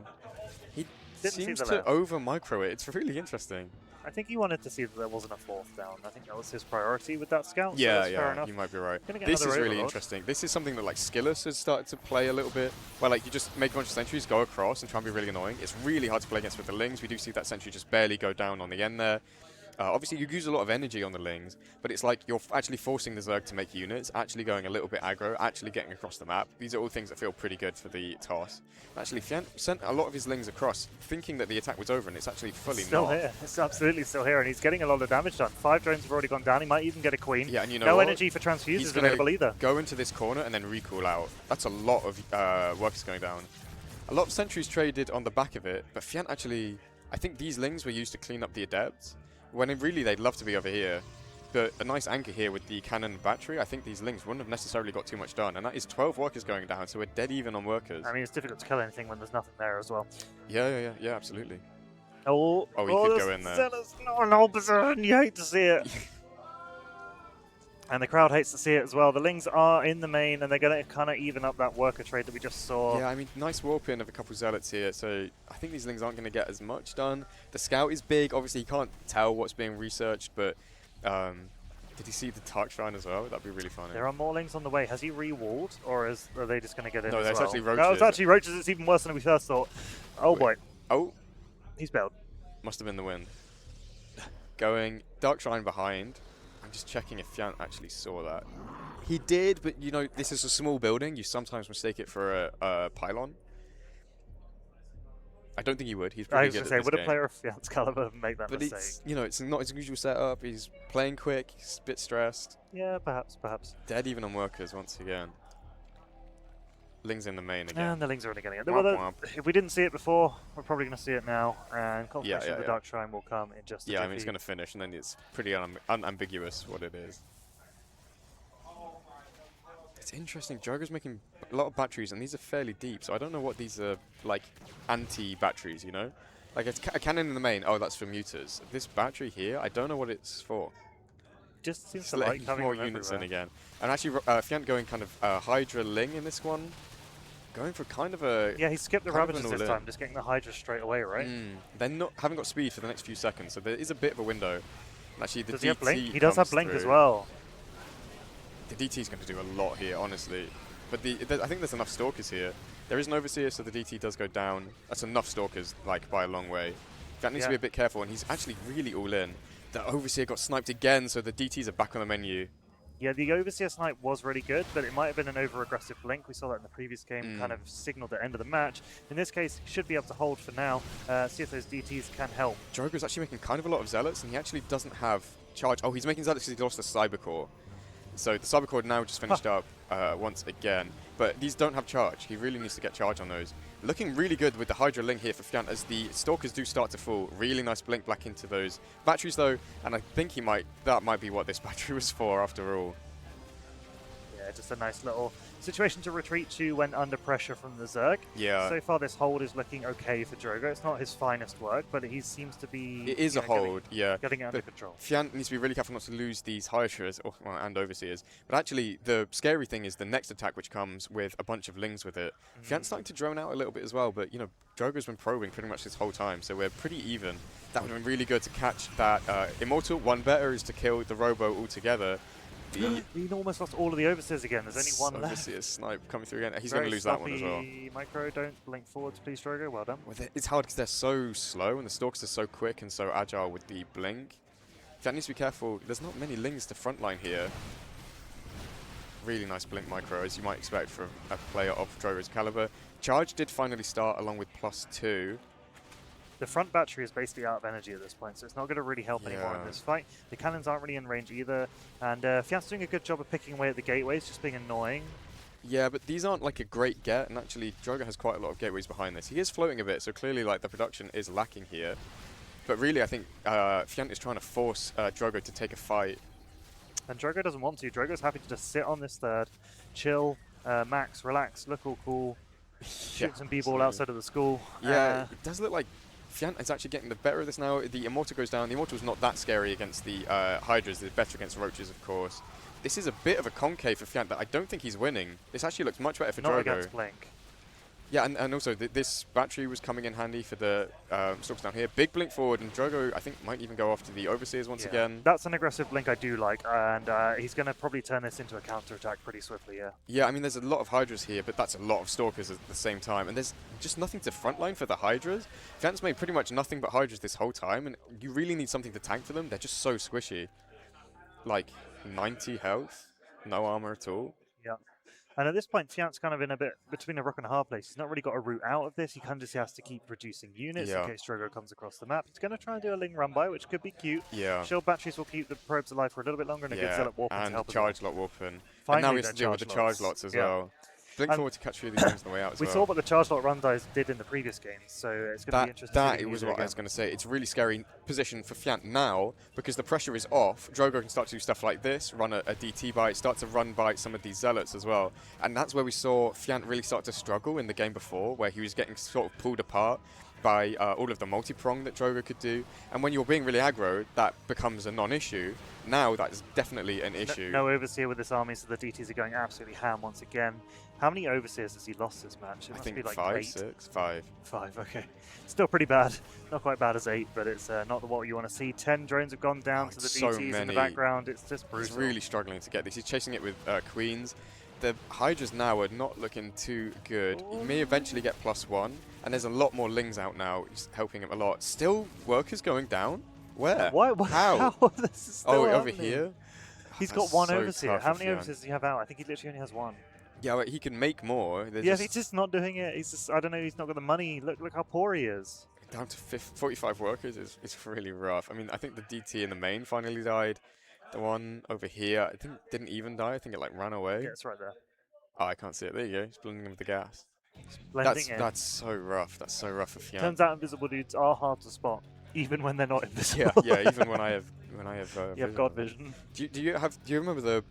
He Didn't seems see the to lair. over-micro it. It's really interesting. I think he wanted to see that there wasn't a 4th down. I think that was his priority with that scout. So Yeah, that's fair enough. you might be right. This is really interesting. This is something that like Skillus has started to play a little bit, where like you just make a bunch of sentries, go across, and try and be really annoying. It's really hard to play against with the Lings. We do see that sentry just barely go down on the end there. Obviously, you use a lot of energy on the Lings, but it's like you're actually forcing the Zerg to make units, actually going a little bit aggro, actually getting across the map. These are all things that feel pretty good for the toss. Actually, Fjant sent a lot of his Lings across, thinking that the attack was over, and it's actually fully still not. Here. It's absolutely still here, and he's getting a lot of damage done. 5 drones have already gone down. He might even get a queen. Yeah, and you know no what? energy for transfuses He's available either. Go into this corner and then recall out. That's a lot of workers going down. A lot of sentries traded on the back of it, but Fjant actually, I think these Lings were used to clean up the Adepts, when really they'd love to be over here. But a nice anchor here with the cannon and battery, I think these Lings wouldn't have necessarily got too much done. And that is 12 workers going down, so we're dead even on workers. I mean, it's difficult to kill anything when there's nothing there as well. Yeah, absolutely. Oh, he could go in there. Zealot's not an old position. You hate to see it. And the crowd hates to see it as well. The Lings are in the main, and they're going to kind of even up that worker trade that we just saw. Yeah, I mean, nice warp in of a couple Zealots here, so I think these Lings aren't going to get as much done. The scout is big. Obviously, you can't tell what's being researched, but did he see the Dark Shrine as well? That'd be really funny. There are more Lings on the way. Has he re-walled, or are they just going to get in? No, as there's well? actually Roaches. No, it's actually Roaches. It's even worse than we first thought. Oh, boy. Oh. He's bailed. Must have been the wind. Going Dark Shrine behind. I'm just checking if Fjant actually saw that. He did, but you know, this is a small building. You sometimes mistake it for a pylon. I don't think he would. He's pretty good at this game. Would a player of Fjant's caliber make that mistake? But it's, you know, it's not his usual setup. He's playing quick. He's a bit stressed. Yeah, perhaps. Dead even on workers once again. Lings in the main again. And the Lings are only getting it. Well, if we didn't see it before, we're probably going to see it now. And confirmation of the Dark Shrine will come in just a I mean, it's going to finish, and then it's pretty unambiguous what it is. It's interesting. Drogo's making a lot of batteries, and these are fairly deep, so I don't know what these are, like, anti-batteries, you know? Like, a cannon in the main, oh, that's for muters. This battery here, I don't know what it's for. Just seems to like having more units in again. And actually, Fjant going kind of Hydra Ling in this one. Going for kind of a... Yeah, he skipped the Ravages this time, just getting the Hydra straight away, right? They're haven't got speed for the next few seconds, so there is a bit of a window. And actually, the does DT he have Blink? He does have Blink as well. The DT is going to do a lot here, honestly. But I think there's enough Stalkers here. There is an Overseer, so the DT does go down. That's enough Stalkers, like, by a long way. Fjant needs to be a bit careful, and he's actually really all in. The Overseer got sniped again, so the DTs are back on the menu. Yeah, the Overseer snipe was really good, but it might have been an over-aggressive blink. We saw that in the previous game, kind of signaled the end of the match. In this case, he should be able to hold for now, see if those DTs can help. Drogo's actually making kind of a lot of Zealots, and he actually doesn't have charge. Oh, he's making Zealots because he lost the Cybercore. So the Cybercore now just finished up once again, but these don't have charge. He really needs to get charge on those. Looking really good with the Hydra Ling here for Fjant as the Stalkers do start to fall. Really nice blink back into those batteries though, and I think that might be what this battery was for after all. Yeah, just a nice little situation to retreat to when under pressure from the Zerg. Yeah. So far this hold is looking okay for Drogo. It's not his finest work, but he seems to be... It is a hold, getting it under control. Fjant needs to be really careful not to lose these Hydras and Overseers. But actually, the scary thing is the next attack, which comes with a bunch of Lings with it. Fjant's starting to drone out a little bit as well, but, you know, Drogo's been probing pretty much this whole time, so we're pretty even. That would have been really good to catch that Immortal. One better is to kill the Robo altogether. He almost lost all of the Overseers again. There's only one left. Overseer snipe coming through again. He's going to lose that one as well. Micro, don't blink forwards, please, Drogo. Well done. Well, it's hard because they're so slow and the Stalkers are so quick and so agile with the blink. That needs to be careful. There's not many Lings to frontline here. Really nice blink micro, as you might expect from a player of Drogo's caliber. Charge did finally start along with +2. The front battery is basically out of energy at this point, so it's not going to really help anymore in this fight. The cannons aren't really in range either, and Fjant's doing a good job of picking away at the gateways, just being annoying. Yeah, but these aren't like a great get, and actually Drogo has quite a lot of gateways behind this. He is floating a bit, so clearly like the production is lacking here. But really, I think Fjant is trying to force Drogo to take a fight. And Drogo doesn't want to. Drogo's happy to just sit on this third, chill, max, relax, look all cool, shoot some b-ball outside of the school. Yeah, it does look like Fjant is actually getting the better of this now. The Immortal goes down. The Immortal's not that scary against the Hydras. They're better against Roaches, of course. This is a bit of a concave for Fjant that I don't think he's winning. This actually looks much better for Drogo. Not against Blink. Yeah, and also this battery was coming in handy for the Stalkers down here. Big blink forward, and Drogo, I think, might even go after the Overseers once again. That's an aggressive blink I do like, and he's going to probably turn this into a counter-attack pretty swiftly, yeah. Yeah, I mean, there's a lot of Hydras here, but that's a lot of Stalkers at the same time, and there's just nothing to frontline for the Hydras. Fjant's made pretty much nothing but Hydras this whole time, and you really need something to tank for them. They're just so squishy. Like, 90 health, no armor at all. Yeah. And at this point, Fjant's kind of in a bit between a rock and a hard place. He's not really got a route out of this. He kind of just has to keep reducing units in case Drogo comes across the map. He's going to try and do a Ling run by, which could be cute. Yeah. Shield batteries will keep the probes alive for a little bit longer, and a good Zealot warp to help and charge lot warping. Finally, and now we have to deal with the charge lots as well. Blink forward to catch through these things on the way out as well. We saw what the charge lot run dice did in the previous games, so it's going to be interesting. That was what I was going to say. It's a really scary position for Fjant now because the pressure is off. Drogo can start to do stuff like this, run a DT bite, start to run by some of these Zealots as well. And that's where we saw Fjant really start to struggle in the game before, where he was getting sort of pulled apart by all of the multi-prong that Drogo could do. And when you're being really aggro, that becomes a non-issue. Now that is definitely an issue. No Overseer with this army, so the DTs are going absolutely ham once again. How many Overseers has he lost this match? It I must think be like 5, 8. 6, 5. 5, okay. Still pretty bad. Not quite bad as 8, but it's not what you want to see. 10 drones have gone down to the DTs in the background. It's just brutal. He's really struggling to get this. He's chasing it with Queens. The Hydras now are not looking too good. He may eventually get +1, and there's a lot more Lings out now. He's helping him a lot. Still, workers going down? Where? Why? How? This is still over here? He's got one Overseer. How many Overseers does he have out? I think he literally only has 1. Yeah, but he can make more. He's just not doing it. He's just, I don't know, he's not got the money. Look how poor he is. Down to 45 workers is really rough. I mean, I think the DT in the main finally died. The one over here, I think, didn't even die. I think it, like, ran away. Yeah, it's right there. Oh, I can't see it. There you go. He's blending in with the gas. That's so rough. That's so rough for Fjant. Turns out invisible dudes are hard to spot, even when they're not invisible. Yeah, even when I have you have God vision. Do you remember the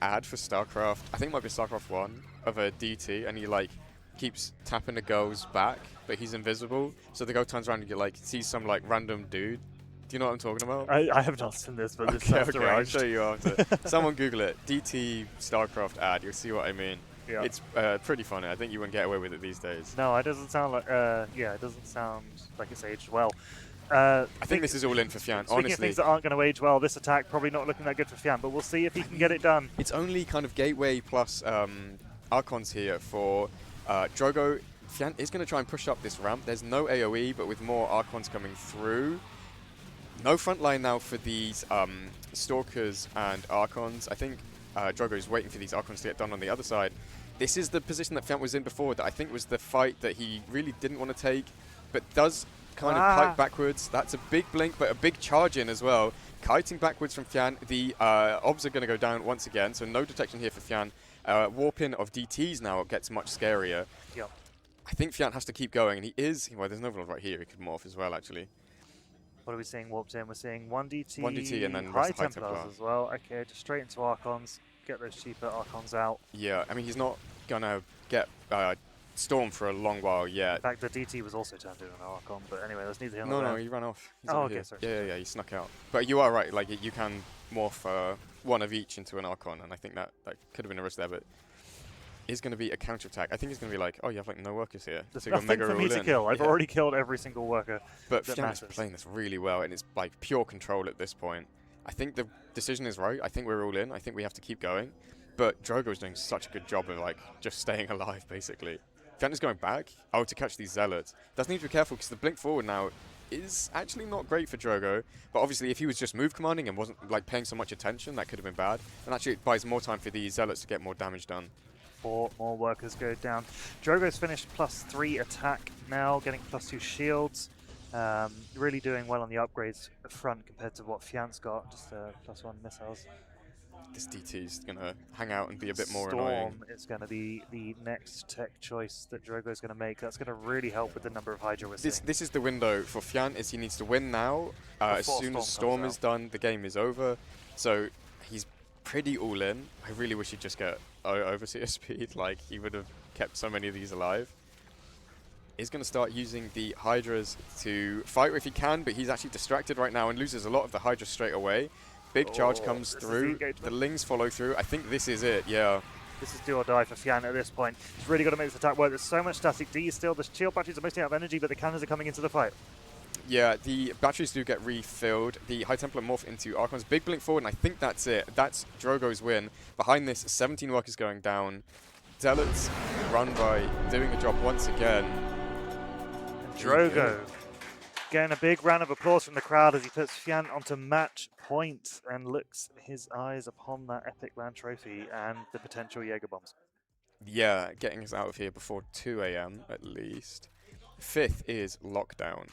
ad for Starcraft? I think it might be Starcraft 1 of a DT, and he like keeps tapping the girl's back, but he's invisible. So the girl turns around and you like sees some like random dude. Do you know what I'm talking about? I have not seen this, but this sounds okay, I'll show you after. Someone Google it. DT Starcraft ad. You'll see what I mean. Yeah. It's pretty funny. I think you wouldn't get away with it these days. No, it doesn't sound like. It doesn't sound like it's aged well. I think this is all in for Fjant, honestly. Speaking of things that aren't going to age well, this attack probably not looking that good for Fjant, but we'll see if he can get it done. It's only kind of gateway plus Archons here for Drogo. Fjant is going to try and push up this ramp. There's no AoE, but with more Archons coming through, No front line now for these Stalkers and Archons. I think Drogo is waiting for these Archons to get done on the other side. This is the position that Fjant was in before that I think was the fight that he really didn't want to take, but does kind of kite backwards. That's a big blink, but a big charge in as well. Kiting backwards from Fjant. The obs are going to go down once again, so no detection here for Fjant. Warp in of DTs now gets much scarier. Yep. I think Fjant has to keep going, and he is. Well, there's no one right here. He could morph as well, actually. What are we seeing warped in? We're seeing 1DT, 1DT and then High Templar Templars as well. Okay, just straight into Archons. Get those cheaper Archons out. Yeah, I mean, he's not going to get Storm for a long while yet. In fact, the DT was also turned into an Archon, but anyway, that's neither here nor there. No, he ran off. He's okay, sorry. Yeah, he snuck out. But you are right, like, you can morph one of each into an Archon, and I think that could have been a risk there, but is going to be a counter-attack. I think it's going to be like, oh, you have like no workers here. There's nothing for me to kill. I've already killed every single worker. But Fjant is playing this really well, and it's like pure control at this point. I think the decision is right. I think we're all in. I think we have to keep going. But Drogo is doing such a good job of like just staying alive, basically. Fjant is going back. Oh, to catch these Zealots. Does need to be careful because the blink forward now is actually not great for Drogo. But obviously, if he was just move commanding and wasn't like paying so much attention, that could have been bad. And actually, it buys more time for these Zealots to get more damage done. 4 more workers go down. Drogo's finished +3 attack now, getting +2 shields. Really doing well on the upgrades front compared to what Fjant's got, just +1 missiles. This DT is going to hang out and be a bit more annoying. Storm is going to be the next tech choice that Drogo's going to make. That's going to really help with the number of Hydra we're seeing. This is the window for Fjant, is he needs to win now. As soon as Storm is done, the game is over. So he's pretty all in. I really wish he'd just get overseer speed. Like, he would have kept so many of these alive. He's going to start using the Hydras to fight if he can, but he's actually distracted right now and loses a lot of the Hydras straight away. Big charge comes through. The Lings follow through. I think this is it, yeah. This is do or die for Fjant at this point. He's really got to make this attack work. There's so much static D still. The shield batteries are mostly out of energy, but the cannons are coming into the fight. Yeah, the batteries do get refilled. The High Templar morph into Archons. Big blink forward, and I think that's it. That's Drogo's win. Behind this, 17 workers going down. Zealots run by doing the job once again. And Drogo getting a big round of applause from the crowd as he puts Fjant onto match point and looks his eyes upon that epic land trophy and the potential Jaeger bombs. Yeah, getting us out of here before 2 AM at least. 5th is Lockdown.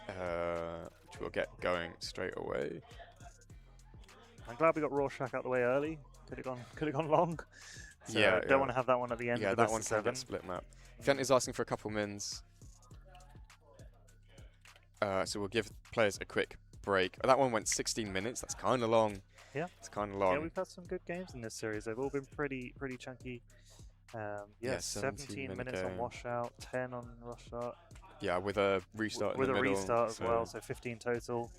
Which we'll get going straight away. I'm glad we got Rorschach out the way early. Could have gone long. So yeah, don't want to have that one at the end. Yeah, of the that one can get split map. Fjant is asking for a couple mins. So we'll give players a quick break. That one went 16 minutes. That's kind of long. Yeah, it's kind of long. Yeah, we've had some good games in this series. They've all been pretty chunky. Yeah, 17 minutes on washout, 10 on rush out. Yeah, with a restart with in the a middle, restart as well, so 15 total.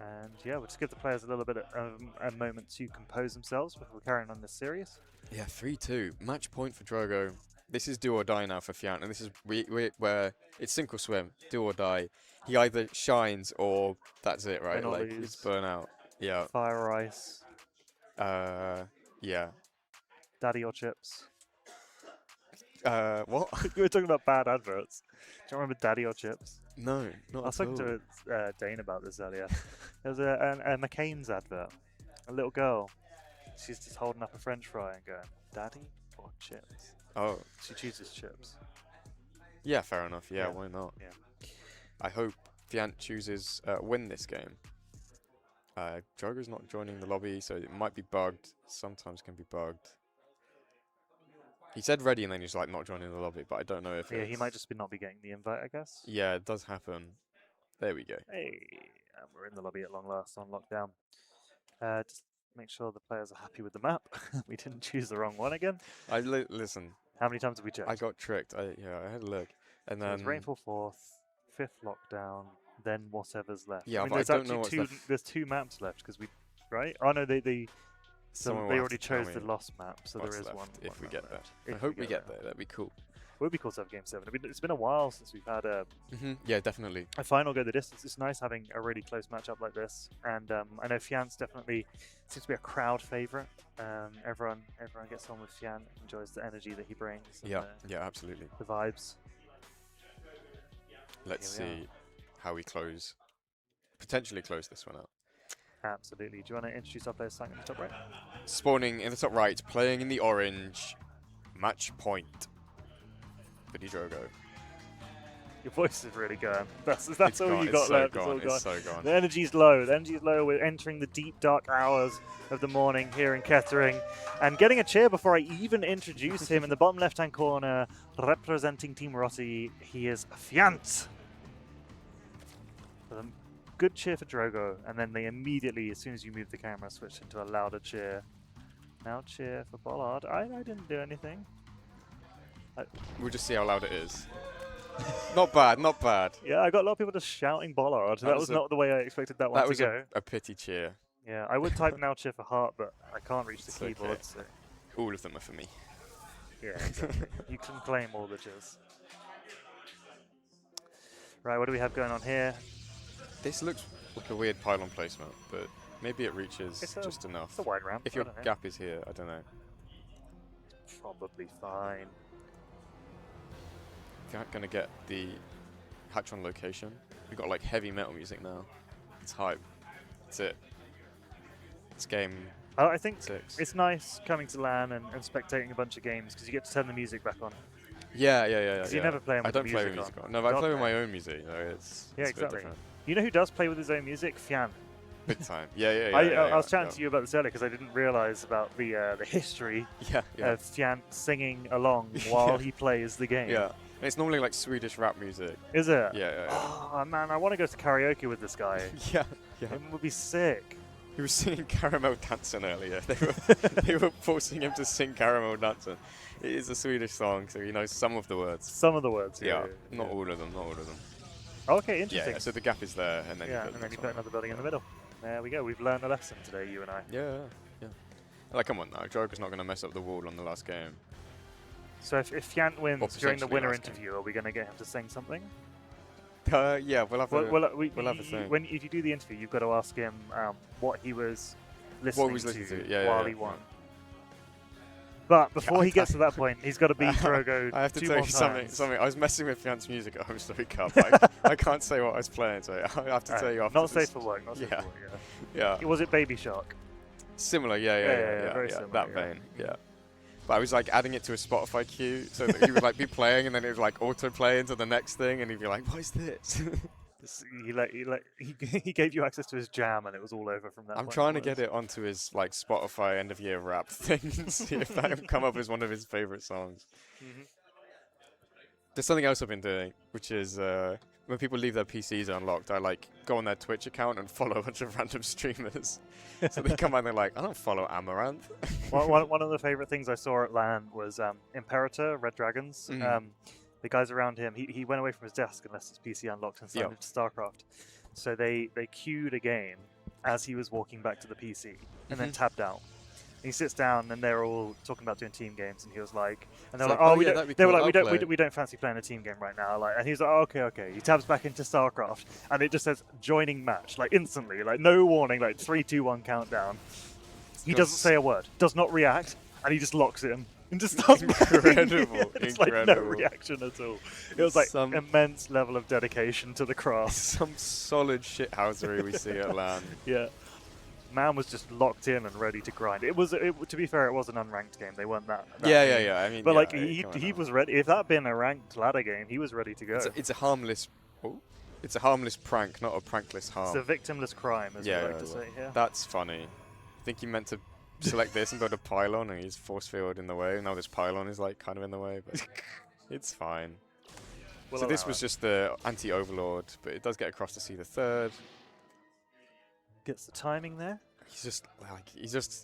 And yeah, we'll just give the players a little bit of a moment to compose themselves before carrying on this series. Yeah, 3-2. Match point for Drogo. This is do or die now for Fjant, and this is where it's sink or swim, do or die. He either shines or that's it, right? Like, it's burnout. Yeah. Fire or ice. Yeah. Daddy or chips. What? We were talking about bad adverts. Do you remember Daddy or chips? No, not I was talking to Dane about this earlier. There was a McCain's advert. A little girl. She's just holding up a French fry and going, Daddy or chips? Oh. She chooses chips. Yeah, fair enough. Yeah, why not? Yeah. I hope Fjant chooses win this game. Drogo's not joining the lobby, so it might be bugged. Sometimes can be bugged. He said ready and then he's like not joining the lobby, but I don't know if he might just not be getting the invite, I guess. Yeah, it does happen. There we go. Hey, and we're in the lobby at long last on lockdown. Just make sure the players are happy with the map. We didn't choose the wrong one again. Listen. How many times have we checked? I got tricked. I had a look. And then Rainfall 4th, 5th lockdown, then whatever's left. Yeah, I mean, but I don't know what's left. There's 2 maps left because we, right? Oh no, they already chose the lost map, so there is one. If we get there, I hope we get there. That'd be cool. It would be cool to have Game 7. I mean, it's been a while since we've had yeah, definitely. a final go the distance. It's nice having a really close matchup like this, and I know Fjant's definitely seems to be a crowd favourite. Everyone gets on with Fjant, enjoys the energy that he brings. Yeah, yeah, absolutely. The vibes. Let's see. how we potentially close this one out. Absolutely. Do you want to introduce our players starting in the top right? Spawning in the top right, playing in the orange, match point. PtitDrogo. Your voice is really going. That's all you got so left. Gone. It's all It's so gone. The energy's low. The energy's low. We're entering the deep, dark hours of the morning here in Kettering. And getting a cheer before I even introduce him in the bottom left-hand corner, representing Team Rossi, he is Fjant. With a good cheer for Drogo, and then they immediately, as soon as you move the camera, switch into a louder cheer. Now cheer for Bollard. I didn't do anything. We'll just see how loud it is. Not bad, not bad. Yeah, I got a lot of people just shouting Bollard. That was not the way I expected that one to go. That was a pity cheer. Yeah, I would type now cheer for heart, but I can't reach the keyboard. Okay. So. All of them are for me. Yeah, exactly. You can claim all the cheers. Right, what do we have going on here? This looks like a weird pylon placement, but maybe it reaches just enough. It's a wide ramp. If your gap is here, I don't know. Probably fine. You're not going to get the hatch on location. We've got like heavy metal music now. It's hype. That's it. It's game I think 6. It's nice coming to LAN and spectating a bunch of games because you get to turn the music back on. Yeah. You never play them with I don't play with music on. No, but I play with my own music. It's exactly. A bit different. You know who does play with his own music? Fjant. Big time. Yeah. I was chatting to you about this earlier because I didn't realize about the history of Fjant singing along while he plays the game. Yeah. And it's normally like Swedish rap music. Is it? Yeah. Oh man, I want to go to karaoke with this guy. Yeah. It would be sick. He was singing Caramel Dancing earlier. They were forcing him to sing Caramel Dancing. It is a Swedish song, so he knows some of the words. Some of the words. Yeah. Not all of them. Okay, interesting. Yeah. So the gap is there, and then you put another building in the middle. There we go. We've learned a lesson today, you and I. Yeah. Like, come on now. Drogo's not going to mess up the wall on the last game. So if Fjant wins during the winner interview, are we going to get him to sing something? Yeah, we'll have a thing. If you do the interview, you've got to ask him what he was listening to while he won. But before he gets to that point, he's got to beat Drogo. I have to tell you something. I was messing with Fjant's music at Home Story Cup. I can't say what I was playing, so I have to tell you after. Not safe for work. Not safe for work. Yeah. Was it Baby Shark? Similar. Yeah. Very similar. That vein. Yeah. But I was like adding it to a Spotify queue so that he would like be playing, and then it would like autoplay into the next thing, and he'd be like, "What is this?" He gave you access to his jam, and it was all over from that. I'm trying to get it onto his like Spotify end of year rap thing and see if that will come up as one of his favorite songs. There's something else I've been doing, which is when people leave their PCs unlocked, I like go on their Twitch account and follow a bunch of random streamers. So they come out and they're like, I don't follow Amaranth. One of the favorite things I saw at LAN was Imperator, Red Dragons. The guys around him, he went away from his desk and left his PC unlocked and signed into Starcraft. So they queued a game as he was walking back to the PC and then tabbed out. And he sits down and they're all talking about doing team games, and he was like, and they're like, we don't fancy playing a team game right now. Like, and he's like, oh, okay. He tabs back into Starcraft, and it just says joining match, like instantly, like no warning, like 3, 2, 1 countdown. He doesn't say a word, does not react, and he just locks in. And just starts incredible. It's like no reaction at all. It was like immense level of dedication to the craft. Some solid shithousery we see at LAN. Yeah. Man was just locked in and ready to grind. To be fair, it was an unranked game. They weren't that. Yeah. I mean, but like he was ready. If that had been a ranked ladder game, he was ready to go. It's a harmless. It's a harmless prank, not a prankless harm. It's a victimless crime, as we like to say here. That's funny. I think he meant to select this and build a pylon, and he's force field in the way. Now this pylon is like kind of in the way, but it's fine. So this was just the anti-overlord, but it does get across to see the third. Gets the timing there. He's just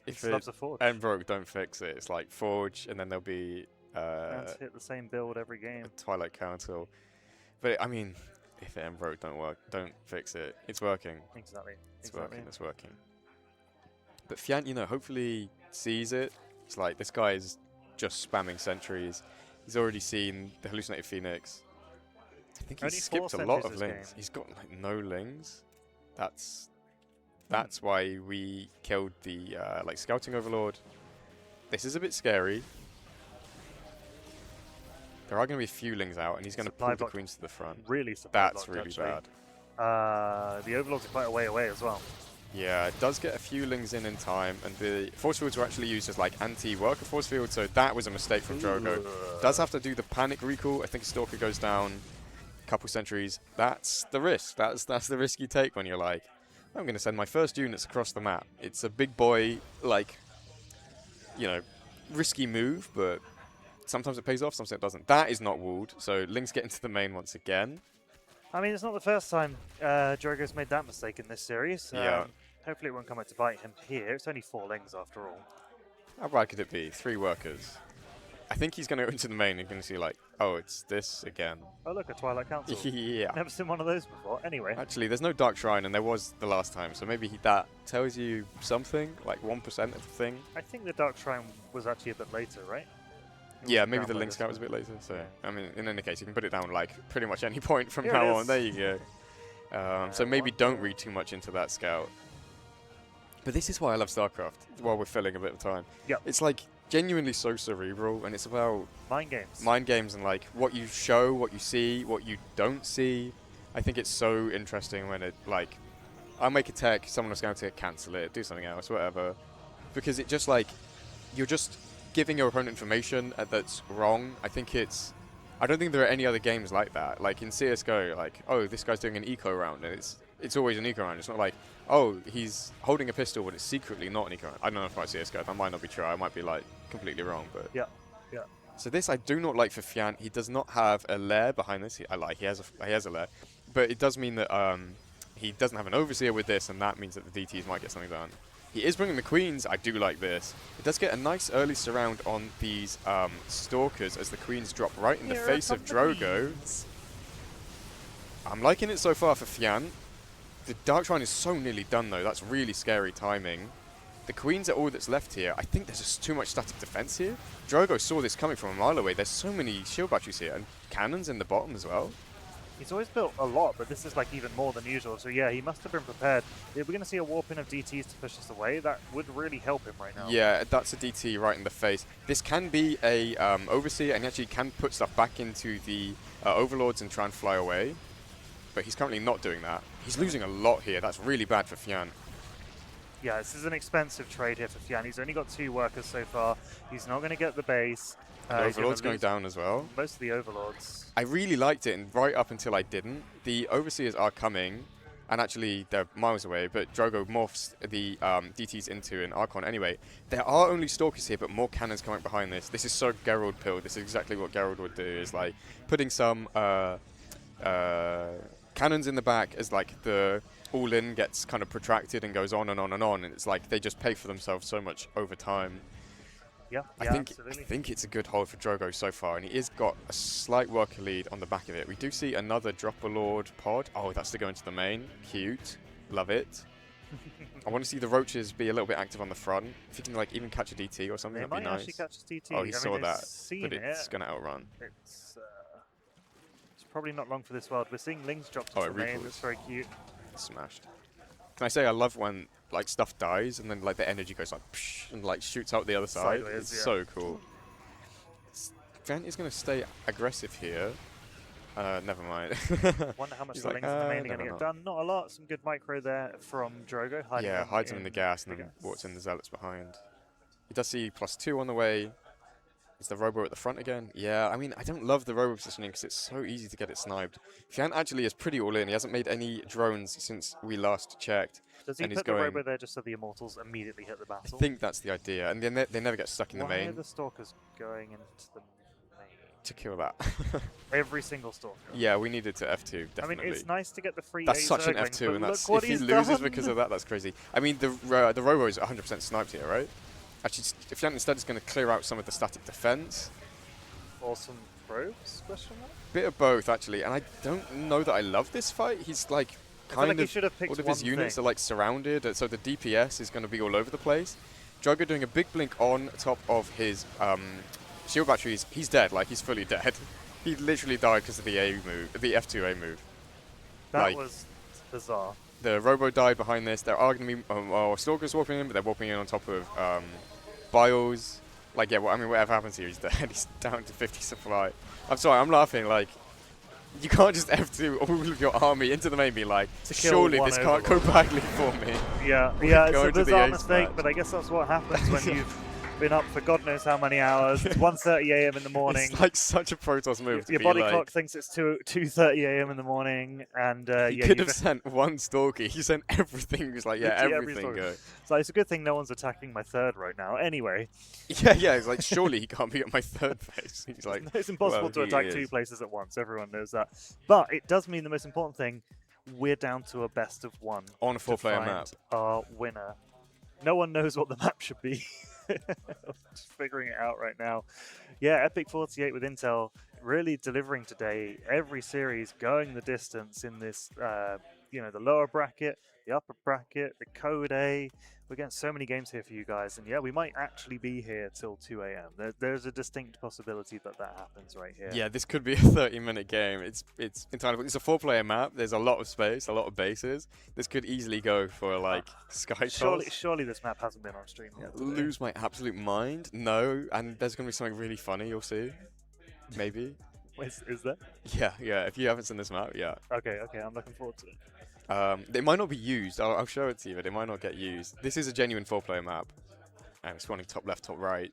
if loves a forge. Mbroke don't fix it. It's like forge, and then there'll be hit the same build every game. Twilight Council. But I mean, if Mbroke don't fix it. It's working. Exactly. It's working. But Fjant, hopefully sees it. It's like this guy is just spamming sentries. He's already seen the hallucinated Phoenix. I think he's skipped a lot of lings. He's got like no lings. That's why we killed the scouting overlord. This is a bit scary. There are going to be a few lings out, and he's going to pull the queens to the front. Really, that's really bad. The Overlords are quite a way away as well. Yeah, it does get a few Lings in time, and the force fields were actually used as like anti-worker force fields, so that was a mistake from Drogo. Does have to do the panic recall. I think Stalker goes down a couple sentries. That's the risk. That's the risk you take when you're like, I'm going to send my first units across the map. It's a big boy, like, you know, risky move, but sometimes it pays off, sometimes it doesn't. That is not walled, so Lings get into the main once again. I mean, it's not the first time Drogo's made that mistake in this series. Yeah. Hopefully it won't come out to bite him here. It's only 4 Lings after all. How bad could it be? 3 workers. I think he's going to go into the main and going to see like, oh, it's this again. Oh, look, a Twilight Council. Yeah. Never seen one of those before. Anyway. Actually, there's no Dark Shrine, and there was the last time, so maybe that tells you something, like 1% of the thing. I think the Dark Shrine was actually a bit later, right? Yeah, maybe the Link Scout was a bit later, so, I mean, in any case, you can put it down, like, pretty much any point from now on. There you go. So maybe don't read too much into that Scout. But this is why I love StarCraft, while we're filling a bit of time. Yep. It's, like, genuinely so cerebral, and it's about mind games. Mind games and like what you show, what you see, what you don't see. I think it's so interesting when it like I'll make a tech, someone else going to cancel it, do something else, whatever. Because it just like you're just giving your opponent information that's wrong. I don't think there are any other games like that. Like in CS:GO, like, oh, this guy's doing an eco round, and it's always an eco round. It's not like, oh, he's holding a pistol, but it's secretly not an eco round. I don't know if it's CS:GO. That might not be true. I might be like completely wrong, but yeah. So this I do not like for Fjant. He does not have a lair behind this. He has a lair, but it does mean that he doesn't have an overseer with this, and that means that the DTs might get something done. He is bringing the queens. I do like this. It does get a nice early surround on these stalkers as the queens drop right in the face of Drogo. I'm liking it so far for Fjant. The Dark Shrine is so nearly done though. That's really scary timing. The queens are all that's left here. I think there's just too much static defense here. Drogo saw this coming from a mile away. There's so many shield batteries here, and cannons in the bottom as well. He's always built a lot, but this is like even more than usual. So yeah, he must have been prepared. If we're going to see a warping of DTs to push us away, that would really help him right now. Yeah, that's a DT right in the face. This can be a overseer, and he actually can put stuff back into the overlords and try and fly away. But he's currently not doing that. He's losing a lot here. That's really bad for Fjant. Yeah, this is an expensive trade here for Fjant. He's only got 2 workers so far. He's not going to get the base. The Overlord's going down as well. Most of the Overlords. I really liked it, and right up until I didn't. The Overseers are coming, and actually they're miles away, but Drogo morphs the DTs into an Archon anyway. There are only Stalkers here, but more cannons coming behind this. This is so Geralt pilled. This is exactly what Geralt would do, is like putting some cannons in the back as like the all-in gets kind of protracted and goes on and on and on, and it's like they just pay for themselves so much over time. Yeah, I think it's a good hold for Drogo so far, and he has got a slight worker lead on the back of it. We do see another Dropper Lord pod. Oh, that's to go into the main. Cute. Love it. I want to see the Roaches be a little bit active on the front. If you can like even catch a DT or something, that'd be nice. Might actually catch a DT. Oh, he saw that, but it's going to outrun. It's probably not long for this world. We're seeing Lings drop to the main. That's very cute. Smashed. Can I say I love when like stuff dies and then like the energy goes like psh, and like shoots out the other side. Sideways, it's so cool. Fjant is going to stay aggressive here. Never mind. Wonder how much the Lings in the main are going to get done. Not a lot. Some good micro there from Drogo. Yeah, hides him in the gas and then walks in the Zealots behind. He does see +2 on the way. Is the Robo at the front again? Yeah, I mean, I don't love the Robo positioning because it's so easy to get it sniped. Fjant actually is pretty all in. He hasn't made any drones since we last checked. Does he put the Robo there just so the Immortals immediately hit the battle? I think that's the idea. And then they never get stuck in the main. Why are the Stalkers going into the main? To kill that. Every single Stalker. Yeah, we needed to F2, definitely. I mean, it's nice to get the free That's such an F2, and that's, if he loses because of that, that's crazy. I mean, the Robo is 100% sniped here, right? Actually, if Fjant instead is going to clear out some of the static defense. Or some probes, question mark? Bit of both, actually, and I don't know that I love this fight. He's like kind of all of his units are like surrounded, so the DPS is going to be all over the place. Drogo doing a big blink on top of his shield batteries. He's dead, like he's fully dead. He literally died because of the A move, the F2A move. That was bizarre. The Robo died behind this. There are going to be Stalkers warping in, but they're warping in on top of Biles. Like, yeah, well, I mean, whatever happens here, he's dead. He's down to 50 supply. I'm sorry, I'm laughing. Like, You can't just F2 all of your army into the main be like, to kill surely one this can't go badly for me. Yeah, yeah, it's a to the bizarre ace mistake, match. but I guess that's what happens when you've been up for God knows how many hours. It's 1:30 a.m. in the morning. It's like such a Protoss move. Your body clock thinks it's 2:30 a.m. in the morning, and you could have sent one Stalker. He sent everything. He was like, yeah, everything go. So it's a good thing no one's attacking my third right now. Anyway. Yeah. It's like, surely he can't be at my third base. He's like, it's impossible to attack 2 places at once. Everyone knows that. But it does mean the most important thing: we're down to a best of 1 on a 4-player map. Our winner. No one knows what the map should be. Just figuring it out right now. Yeah, EPIC48 with Intel really delivering today. Every series going the distance in this, the lower bracket, the upper bracket, the Code A. We're getting so many games here for you guys, and yeah, we might actually be here till 2 a.m. There's a distinct possibility that happens right here. Yeah, this could be a 30-minute game. It's entirely. It's a 4-player map. There's a lot of space, a lot of bases. This could easily go for like Sky Toss. Surely this map hasn't been on stream yet. Lose my absolute mind. No, and there's gonna be something really funny. You'll see. Maybe. Is there? Yeah. If you haven't seen this map, yeah. Okay. I'm looking forward to it. They might not be used. I'll show it to you, but they might not get used. This is a genuine 4-player map. And it's running top left, top right.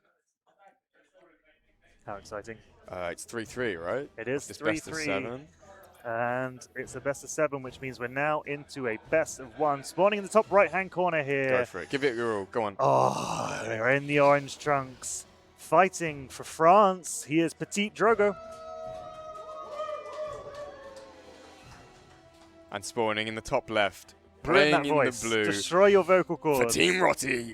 How exciting. It's 3-3, right? It is 3-3. Best of 7. And it's a best of 7, which means we're now into a best of 1. Spawning in the top right-hand corner here. Go for it. Give it your all. Go on. Oh, they're in the orange trunks. Fighting for France. He is PtitDrogo. And spawning in the top left, Playing playing in voice. the blue. Destroy your vocal For cords. Team Rotti.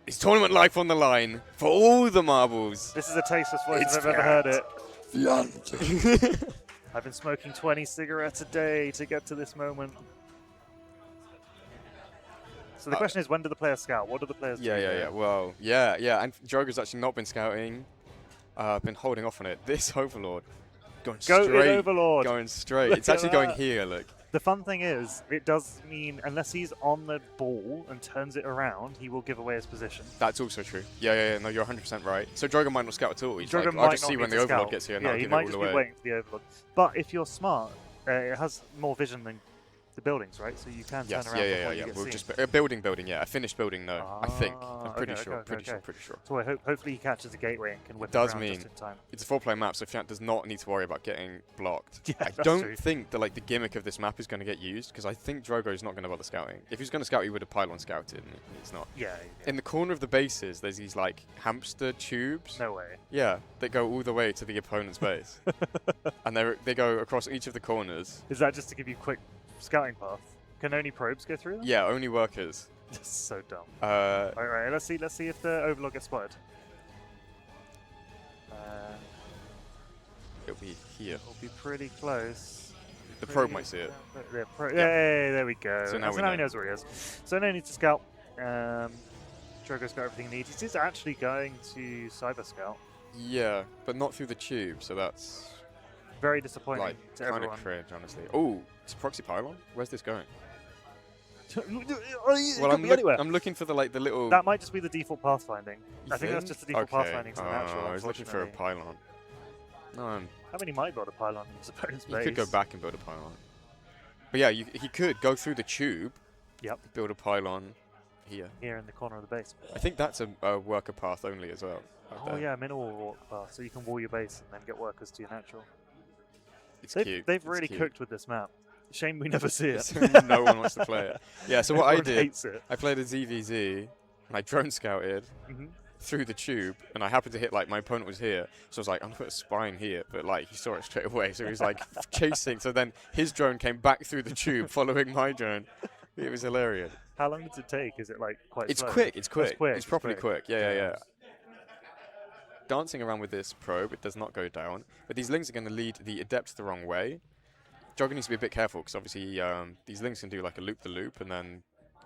It's tournament life on the line for all the marbles. This is the tasteless voice It's if I've ever heard it. Fjant. I've been smoking 20 cigarettes a day to get to this moment. So the question is, when do the players scout? What do the players do? Yeah. Well, yeah. And Drogo's actually not been scouting. Been holding off on it. This Overlord. Going straight. Overlord. Going straight. Look It's actually at going that. here, look. The fun thing is, it does mean, unless he's on the ball and turns it around, he will give away his position. That's also true. Yeah. No, you're 100% right. So Drogo might not scout at all. He's Drogo like, might I'll just not see need when to the Overlord scout. gets here and Yeah, I'll he give might it just all be away. waiting for the Overlord. But if you're smart, it has more vision than the buildings, right? So you can turn around before you get We'll seen. just building. Yeah, a finished building. No, I think. I'm pretty Okay, sure. okay, Pretty okay. sure. So hopefully he catches a gateway and can whip it Does around mean just in time. it's a 4-player map, so Fjant does not need to worry about getting blocked. Yeah, I that's don't true. think that the gimmick of this map is going to get used, because I think Drogo is not going to bother scouting. If he's going to scout, he would have pylon scouted, and he's not. Yeah. In the corner of the bases, there's these hamster tubes. No way. Yeah, that go all the way to the opponent's base, and they go across each of the corners. Is that just to give you quick scouting path? Can only probes go through them? Yeah, only workers. That's so dumb. Uh, All right, let's see if the Overlord gets spotted. It'll be here. It'll be pretty close. The probe might see it. Yeah, there we go. So now he knows where he is. So no need to scout. Drogo's got everything he needs. He's actually going to Cyber Scout. Yeah, but not through the tube, so that's very disappointing to kind everyone. of cringe, honestly. Oh, it's proxy pylon? Where's this going? Well, I'm looking for the little. That might just be the default pathfinding. You I think that's just the default pathfinding to the natural. I was looking for a pylon. No, how many might build a pylon in his opponent's base? You could go back and build a pylon. But yeah, he could go through the tube. Yep. Build a pylon here. Here in the corner of the base. I think that's a worker path only as well. Oh yeah, minimal walk path, so you can wall your base and then get workers to your natural. They've really cooked with this map. Shame we never see it. No one wants to play it. Yeah, so what I did, hates it. I played a ZVZ, and I drone scouted through the tube, and I happened to hit, my opponent was here, so I was like, I'm going to put a spine here, but, he saw it straight away, so he was, chasing, so then his drone came back through the tube, following my drone. It was hilarious. How long does it take? Is it, quite slow? It's quick. It's properly quick. Yeah. Dancing around with this probe, it does not go down, but these links are going to lead the adept the wrong way. Drogo needs to be a bit careful, because obviously these links can do a loop-the-loop and then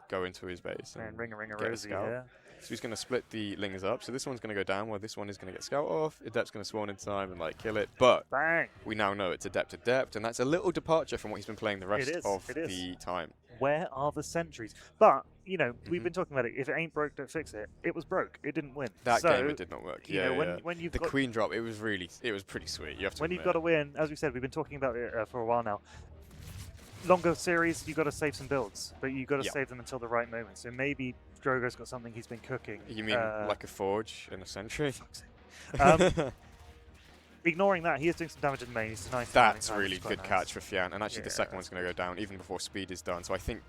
go into his base. And ring-a-ring-a-rosy, yeah. So he's going to split the lings up. So this one's going to go down, while this one is going to get scout off. Adept's going to spawn in time and kill it. But bang! We now know it's adept, and that's a little departure from what he's been playing the rest of the time. Where are the sentries? But, you know, we've been talking about it. If it ain't broke, don't fix it. It was broke. It didn't win. That game, it did not work. You know, when you've the queen drop, it was pretty sweet. You have to when admit. you've got to win, as we said, we've been talking about it for a while now. Longer series, you've got to save some builds, but you've got to save them until the right moment. So maybe Drogo's got something he's been cooking. You mean like a forge in a century? Ignoring that, he is doing some damage in the main. He's nice. That's really good catch for Fjant, and actually the second one's going to go down even before speed is done. So I think,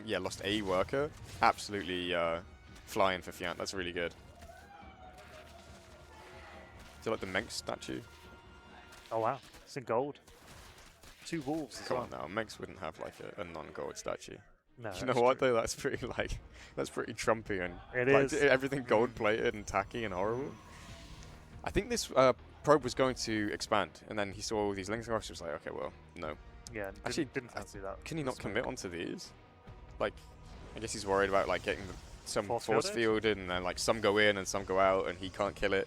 yeah, lost a worker. Absolutely flying for Fjant. That's really good. Do you like the Menk statue? Oh wow, it's in gold. 2 wolves as well. Come on now, Menks wouldn't have like a non-gold statue. No, you know what though? That's pretty that's pretty Trumpy and it is. is Everything gold-plated and tacky and horrible. I think this probe was going to expand, and then he saw all these links across. He was like, okay, well, no. Yeah, actually didn't fancy that. Can he not commit onto these? Like, I guess he's worried about like getting some force fielded, and then like some go in and some go out, and he can't kill it.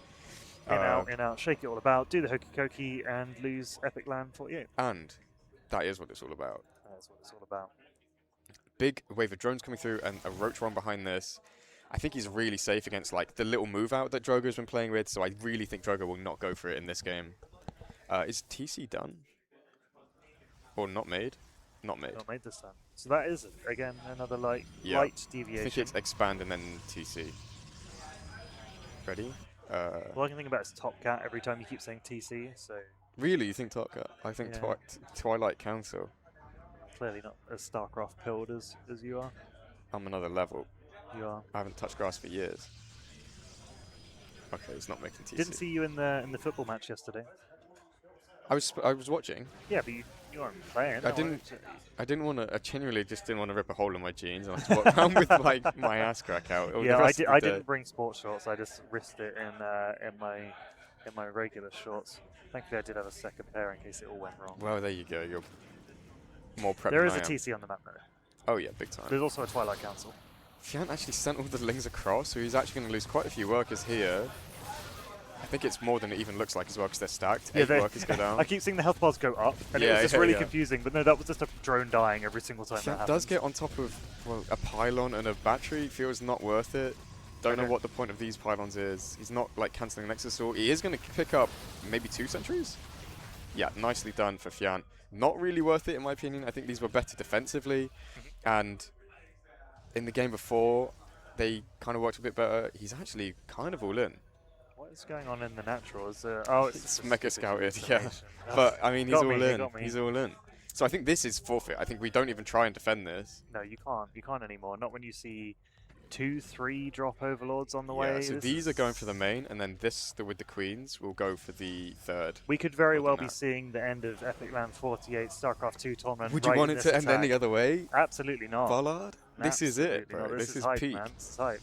In out, shake it all about, do the hokey cokey, and lose EPIC48. And that is what it's all about. That's what it's all about. Big wave of drones coming through, and a roach run behind this. I think he's really safe against like the little move out that Drogo's been playing with, so I really think Drogo will not go for it in this game. Is TC done? Or not made? Not made. Not made this time. So that is, again, another light deviation. I think it's expand and then TC. Ready? All I can think about is Top Cat every time you keep saying TC, so... Really? You think Top Cat? I think Twilight Council. Clearly not as Starcraft pilled as you are. I'm another level. You are. I haven't touched grass for years. Okay, it's not making TC. Didn't see you in the football match yesterday. I was watching. Yeah, but you weren't playing. I didn't want to. I genuinely just didn't want to rip a hole in my jeans and I had to walk around with like my ass crack out. Yeah, I didn't bring sports shorts. I just risked it in my regular shorts. Thankfully, I did have a second pair in case it all went wrong. Well, there you go. You're more prepped. There is a TC on the map though. Oh yeah, big time. There's also a Twilight Council. Fjant actually sent all the lings across, so he's actually going to lose quite a few workers here. I think it's more than it even looks like as well, because they're stacked. 8 workers go down. I keep seeing the health bars go up, and it was just really confusing. But no, that was just a drone dying every single time that happened. Does get on top of a pylon and a battery. Feels not worth it. Don't know what the point of these pylons is. He's not like cancelling Nexus Assault. He is going to pick up maybe 2 sentries. Yeah, nicely done for Fjant. Not really worth it in my opinion. I think these were better defensively, and in the game before, they kind of worked a bit better. He's actually kind of all in. What is going on in the natural? It's Mecha Scouted, yeah. But, I mean, he's all in. He's all in. So I think this is forfeit. I think we don't even try and defend this. No, you can't. You can't anymore. Not when you see 2, 3 drop overlords on the way. So these are going for the main, and then this, with the queens, will go for the third. We could very well be seeing the end of EPIC48 Starcraft 2 tournament. Would you want it to end any other way? Absolutely not. Bollard? This is it, bro. This is hype, peak. Man. This is hype.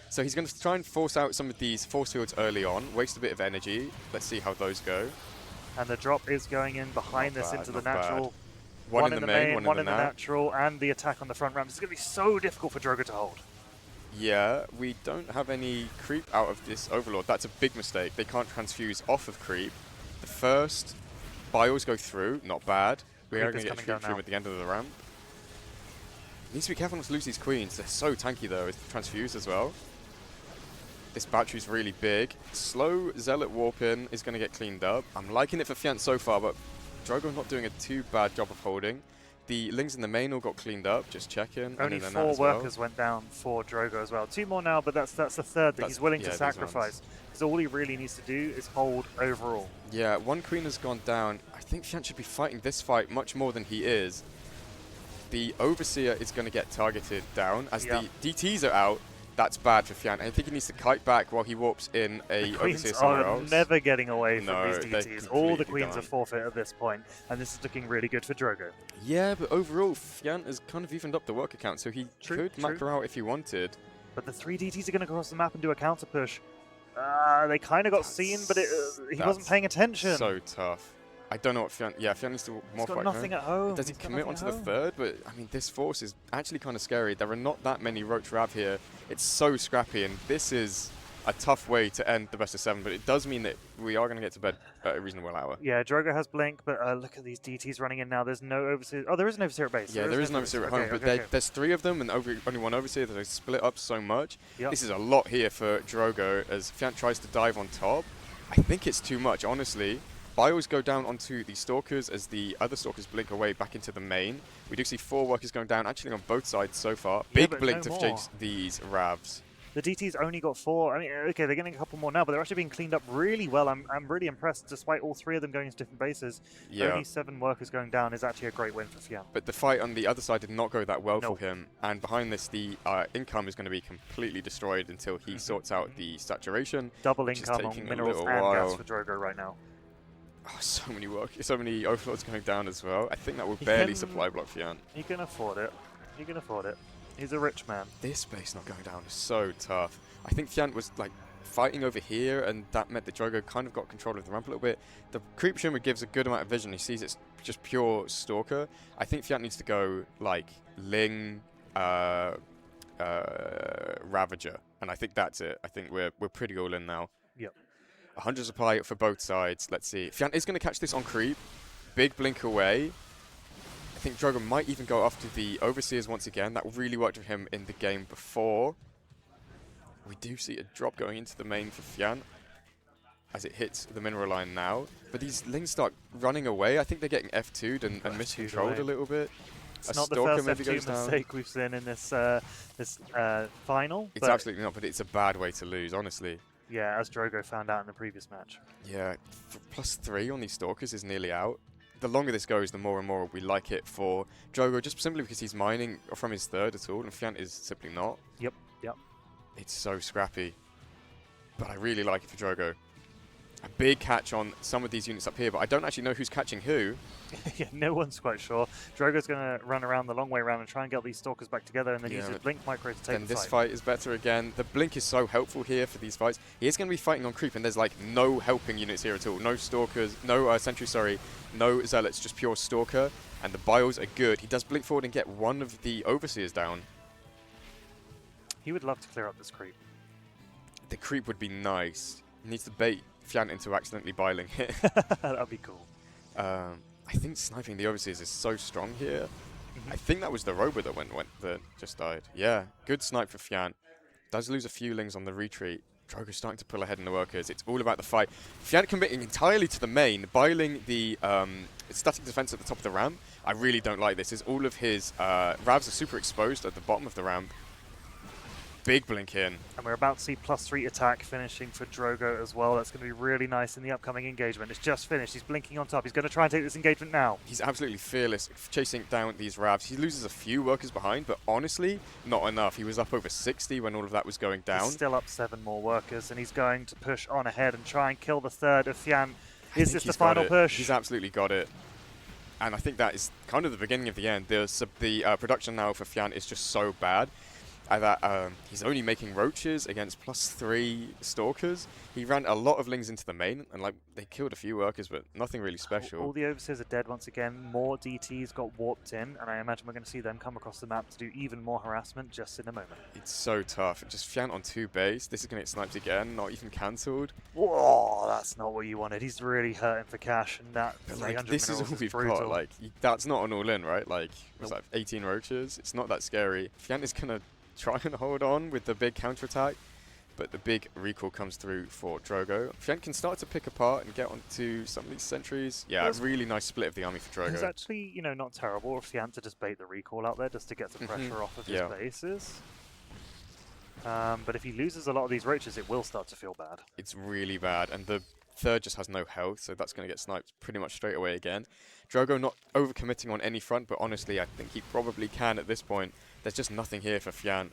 So he's going to try and force out some of these force fields early on, waste a bit of energy. Let's see how those go. And the drop is going in behind this into the natural. One in the main, one in the natural, and the attack on the front ramp. It's going to be so difficult for Drogo to hold. Yeah, we don't have any creep out of this Overlord. That's a big mistake. They can't transfuse off of creep. The first bios go through, not bad. We are going to get creep through at the end of the ramp. Needs to be careful not to lose these queens. They're so tanky though, with transfuse as well. This battery's really big. Slow Zealot warp in is going to get cleaned up. I'm liking it for Fjant so far, but Drogo not doing a too bad job of holding. The lings in the main all got cleaned up, just checking. Only 4 workers went down for Drogo as well. 2 more now, but that's the third that he's willing to sacrifice. Because all he really needs to do is hold overall. Yeah, 1 queen has gone down. I think Fjant should be fighting this fight much more than he is. The Overseer is going to get targeted down. As the DTs are out, that's bad for Fjant. I think he needs to kite back while he warps in a Overseer somewhere else. Never getting away from these DTs. All the queens are forfeit at this point, and this is looking really good for Drogo. Yeah, but overall, Fjant has kind of evened up the worker count, so he could macro out if he wanted. But the 3 DTs are going to cross the map and do a counter push. They kind of got seen, but he wasn't paying attention. So tough. I don't know what Fjant... Yeah, Fjant needs to more fight. Nothing at home. Does he commit onto the third? But, I mean, this force is actually kind of scary. There are not that many Roach Rav here. It's so scrappy, and this is a tough way to end the best of 7, but it does mean that we are going to get to bed at a reasonable hour. Yeah, Drogo has Blink, but look at these DTs running in now. There's no Overseer. Oh, there is an Overseer at base. Yeah, there is an Overseer at home, but there's 3 of them and only 1 Overseer. They split up so much. Yep. This is a lot here for Drogo as Fjant tries to dive on top. I think it's too much, honestly. Bios go down onto the Stalkers as the other Stalkers blink away back into the main. We do see 4 workers going down, actually on both sides so far. Yeah, Big blink no to chase these Ravs. The DT's only got 4. I mean, okay, they're getting a couple more now, but they're actually being cleaned up really well. I'm really impressed, despite all 3 of them going to different bases. Yeah. Only 7 workers going down is actually a great win for Fjant. But the fight on the other side did not go that well for him. And behind this, the income is going to be completely destroyed until he sorts out the saturation. Double income on minerals and gas for Drogo right now. Oh, so many overlords going down as well. I think that will barely supply block Fjant. He can afford it. He can afford it. He's a rich man. This base not going down is so tough. I think Fjant was like fighting over here, and that meant that Drogo kind of got control of the ramp a little bit. The creep shimmer gives a good amount of vision. He sees it's just pure Stalker. I think Fjant needs to go like Ling, Ravager, and I think that's it. I think we're pretty all in now. Yep. 100 supply for both sides. Let's see. Fjant is going to catch this on creep. Big blink away. I think Drogo might even go after the Overseers once again. That really worked for him in the game before. We do see a drop going into the main for Fjant as it hits the mineral line now. But these Lings start running away. I think they're getting F2'd and miscontrolled a little bit. It's not the first F2 mistake we've seen in this final. It's absolutely not, but it's a bad way to lose, honestly. Yeah, as Drogo found out in the previous match. Yeah, +3 on these Stalkers is nearly out. The longer this goes, the more and more we like it for Drogo, just simply because he's mining from his 3rd at all, and Fjant is simply not. Yep. It's so scrappy, but I really like it for Drogo. A big catch on some of these units up here, but I don't actually know who's catching who. Yeah, no one's quite sure. Drogo's going to run around the long way around and try and get these Stalkers back together and then use his Blink micro to take the fight. And this fight is better again. The Blink is so helpful here for these fights. He is going to be fighting on creep, and there's like no helping units here at all. No Stalkers, no Sentry, sorry, no Zealots, just pure Stalker. And the bios are good. He does blink forward and get one of the Overseers down. He would love to clear up this creep. The creep would be nice. He needs to bait Fjant into accidentally biling it. That'd be cool. I think sniping the Overseers is so strong here. I think that was the Robo that just died. Yeah, good snipe for Fjant. Does lose a few Lings on the retreat. Drogo's starting to pull ahead in the workers. It's all about the fight. Fjant committing entirely to the main, biling the static defense at the top of the ramp. I really don't like this. As all of his Ravs are super exposed at the bottom of the ramp. Big blink in. And we're about to see +3 attack finishing for Drogo as well. That's going to be really nice in the upcoming engagement. It's just finished. He's blinking on top. He's going to try and take this engagement now. He's absolutely fearless, chasing down these Ravs. He loses a few workers behind, but honestly, not enough. He was up over 60 when all of that was going down. He's still up 7 more workers, and he's going to push on ahead and try and kill the 3rd of Fjant. Is this the final push? He's absolutely got it. And I think that is kind of the beginning of the end. The production now for Fjant is just so bad. He's only making roaches against +3 Stalkers. He ran a lot of Lings into the main, and like they killed a few workers, but nothing really special. All the Overseers are dead once again. More DTs got warped in, and I imagine we're going to see them come across the map to do even more harassment just in a moment. It's so tough. Just Fjant on 2 base. This is going to get sniped again, not even cancelled. Whoa, that's not what you wanted. He's really hurting for cash, and that 300 this is all we've got. Like that's not an all-in, right? Like it's like 18 roaches. It's not that scary. Fjant is going to try and hold on with the big counterattack, but the big recall comes through for Drogo. Fjant can start to pick apart and get onto some of these sentries. Yeah, really nice split of the army for Drogo. It's actually, not terrible for Fjant to just bait the recall out there just to get some pressure off of his bases. But if he loses a lot of these roaches, it will start to feel bad. It's really bad, and the 3rd just has no health, so that's going to get sniped pretty much straight away again. Drogo not overcommitting on any front, but honestly, I think he probably can at this point. There's just nothing here for Fjant.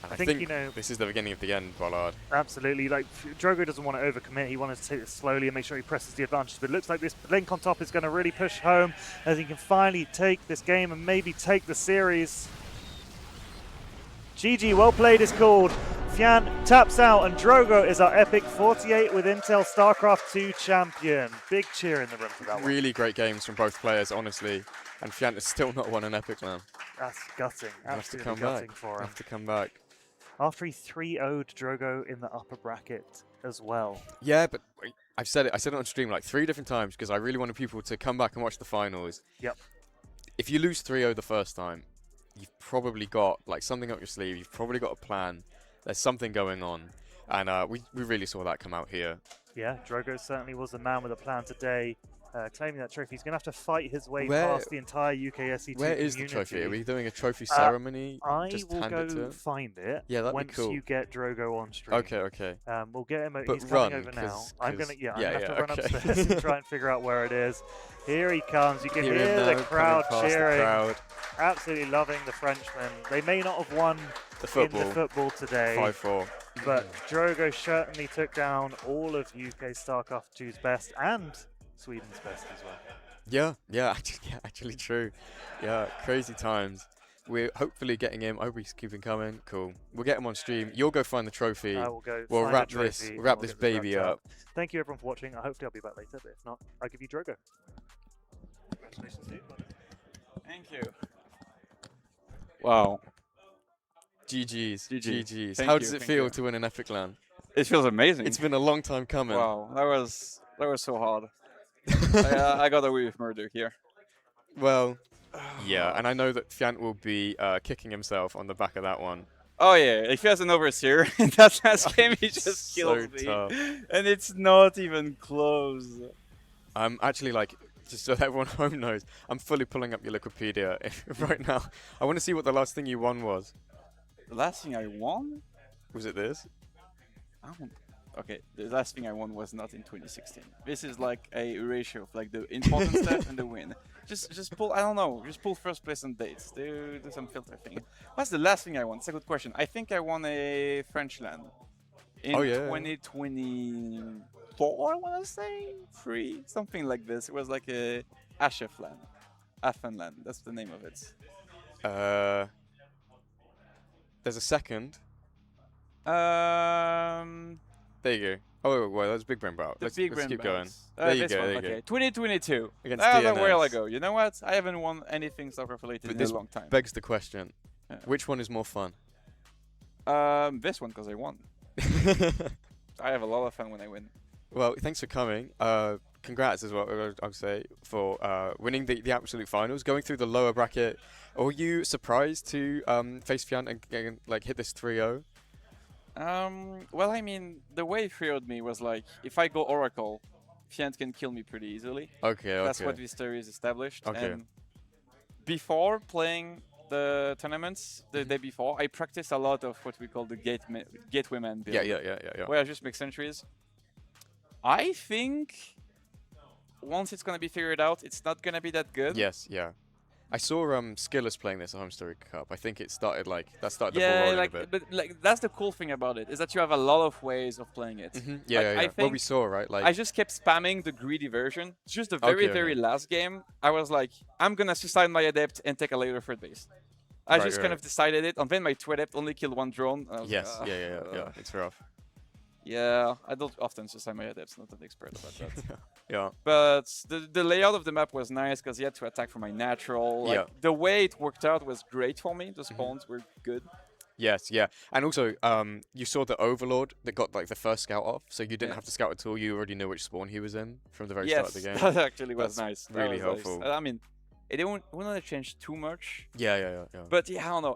And I think this is the beginning of the end, Bollard. Absolutely. Like, Drogo doesn't want to overcommit. He wants to take it slowly and make sure he presses the advantage. But it looks like this blink on top is going to really push home as he can finally take this game and maybe take the series. GG, well played is called. Fjant taps out, and Drogo is our EPIC48 with Intel Starcraft 2 champion. Big cheer in the room for that one. Really great games from both players, honestly. And Fjant has still not won an EPIC, man. That's gutting. Absolutely gutting for him. Have to come back. after he 3-0'd Drogo in the upper bracket as well. Yeah, but I said it on stream like 3 different times because I really wanted people to come back and watch the finals. Yep. If you lose 3-0 the first time, you've probably got like something up your sleeve. You've probably got a plan. There's something going on. And we really saw that come out here. Yeah, Drogo certainly was the man with a plan today, claiming that trophy. He's going to have to fight his way past the entire UKSE2 Where community. is the trophy? Are we doing a trophy ceremony? I Just will hand go it to him? find it once you get Drogo on stream. Okay. We'll get him. But he's coming over run, now. I'm gonna have to run okay. upstairs and try and figure out where it is. Here he comes. You can Hear hear him the now, crowd coming past cheering. the crowd. Absolutely loving the Frenchman. They may not have won in the football today, 5-4. but Drogo certainly took down all of UK StarCraft 2's best and Sweden's best as well. Yeah, actually true. Yeah, crazy times. We're hopefully getting him. I hope he's keeping coming. Cool. We'll get him on stream. You'll go find the trophy. I will go. We'll find wrap a trophy wrap and this we'll baby wrapped up. Thank you everyone for watching. Hopefully I'll be back later, but if not, I'll give you Drogo. Congratulations, dude. Thank you. Wow. GG's. Thank How you, does it thank feel you. to win an Epic LAN? It feels amazing. It's been a long time coming. Wow, that was so hard. I got away with murder here. Well, yeah, and I know that Fjant will be kicking himself on the back of that one. Oh yeah, if he has an overseer in that last game, he just kills me. Tough. And it's not even close. I'm actually like, just so that everyone home knows, I'm fully pulling up your Wikipedia right now. I want to see what the last thing you won was. The last thing I won? Was it this? Okay, the last thing I won was not in 2016. This is like a ratio of like the important stuff and the win. Just pull, I don't know, just pull first place and dates. Do some filter thing. What's the last thing I won? It's a good question. I think I won a French LAN in 2024, I want to say? 3, something like this. It was like a Ashef LAN. Afen LAN, that's the name of it. There's a second. There you go. Oh, well, that's Big Brain Bout. Let's keep going. There you go. Okay, 2022. Against That was a DNS. while ago. You know what? I haven't won anything Starcraft related But in this a long time. begs the question: Yeah. which one is more fun? This one, because I won. I have a lot of fun when I win. Well, thanks for coming. Congrats as well, I would say, for winning the absolute finals, going through the lower bracket. Were you surprised to face Fjant and like hit this 3-0? Well, I mean, the way he 3-0'd me was like, if I go Oracle, Fjant can kill me pretty easily. Okay. That's what this theory is established. Okay. And before playing the tournaments, the day before, I practiced a lot of what we call the gatewayman build. Yeah. Where I just make sentries. I think once it's going to be figured out, it's not going to be that good. Yes, yeah. I saw Skillers playing this at Home Story Cup. I think it started the ball rolling a bit. But like that's the cool thing about it, is that you have a lot of ways of playing it. Yeah. I think Well, we saw, right? Like I just kept spamming the greedy version. Just the very last game, I was like, I'm gonna suicide my adept and take a later third base. I just kind of decided it, and then my two adept only killed one drone. Yes, yeah. It's rough. Yeah, I don't often suicide my adepts, not an expert about that. Yeah. But the layout of the map was nice because you had to attack for my natural. Like, the way it worked out was great for me. The spawns were good. Yes, yeah. And also, you saw the Overlord that got like the first scout off, so you didn't have to scout at all. You already knew which spawn he was in from the very start of the game. That actually was That's nice. Really helpful. Nice. I mean, it wouldn't have changed too much. Yeah. But yeah, I don't know.